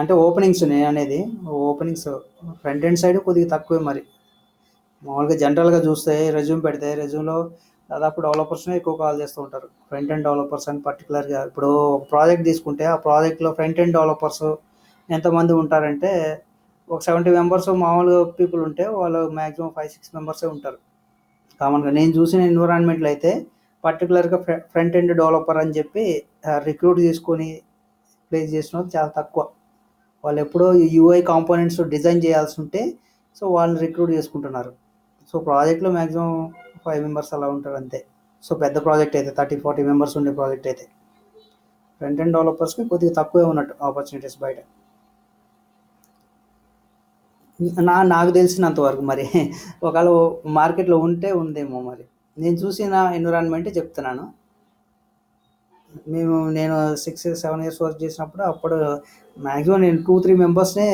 అంటే ఓపెనింగ్స్ నేను అనేది ఓపెనింగ్స్ ఫ్రంట్ ఎండ్ సైడ్ కొద్దిగా తక్కువే. మరి మామూలుగా జనరల్గా చూస్తే రెజ్యూమ్ పెడితే రెజ్యూమ్లో దాదాపు డెవలపర్స్నే ఎక్కువ కాల్ చేస్తూ ఉంటారు, ఫ్రంట్ ఎండ్ డెవలపర్స్ అని పర్టికులర్గా. ఇప్పుడు ఒక ప్రాజెక్ట్ తీసుకుంటే ఆ ప్రాజెక్ట్లో ఫ్రంట్ ఎండ్ డెవలపర్స్ ఎంతమంది ఉంటారంటే ఒక 70 మెంబర్స్ మామూలుగా పీపుల్ ఉంటే వాళ్ళు మ్యాక్సిమం 5-6 మెంబర్సే ఉంటారు కామన్గా. నేను చూసిన ఎన్విరాన్మెంట్లో అయితే పర్టికులర్గా ఫ్రంట్ ఎండ్ డెవలపర్ అని చెప్పి రిక్రూట్ చేసుకొని ప్లేస్ చేసిన చాలా తక్కువ. వాళ్ళు ఎప్పుడో UI కాంపోనెంట్స్ డిజైన్ చేయాల్సి ఉంటే సో వాళ్ళని రిక్రూట్ చేసుకుంటున్నారు. సో ప్రాజెక్ట్లో మ్యాక్సిమం 5 మెంబర్స్ అలా ఉంటారు అంతే. సో పెద్ద ప్రాజెక్ట్ అయితే 30-40 మెంబర్స్ ఉండే ప్రాజెక్ట్ అయితే ఫ్రంట్ ఎండ్ డెవలపర్స్కి కొద్దిగా తక్కువే ఉన్నట్టు ఆపర్చునిటీస్ బయట, నాకు తెలిసినంత వరకు. మరి ఒకవేళ మార్కెట్లో ఉందేమో మరి. నేను చూసిన ఎన్విరాన్మెంట్ చెప్తున్నాను. నేను 6-7 ఇయర్స్ వర్క్ చేసినప్పుడు అప్పుడు మ్యాక్సిమం నేను 2-3 మెంబర్స్నే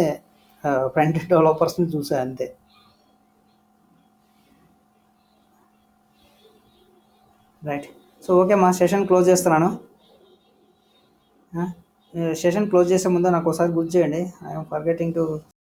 ఫ్రంట్ ఎండ్ డెవలపర్స్ని చూసాను అంతే. రైట్. సో ఓకే, మా సెషన్ క్లోజ్ చేస్తున్నాను. సెషన్ క్లోజ్ చేసే ముందు నాకు ఒకసారి గుర్తు చేయండి, ఐఎమ్ ఫర్గెటింగ్ టు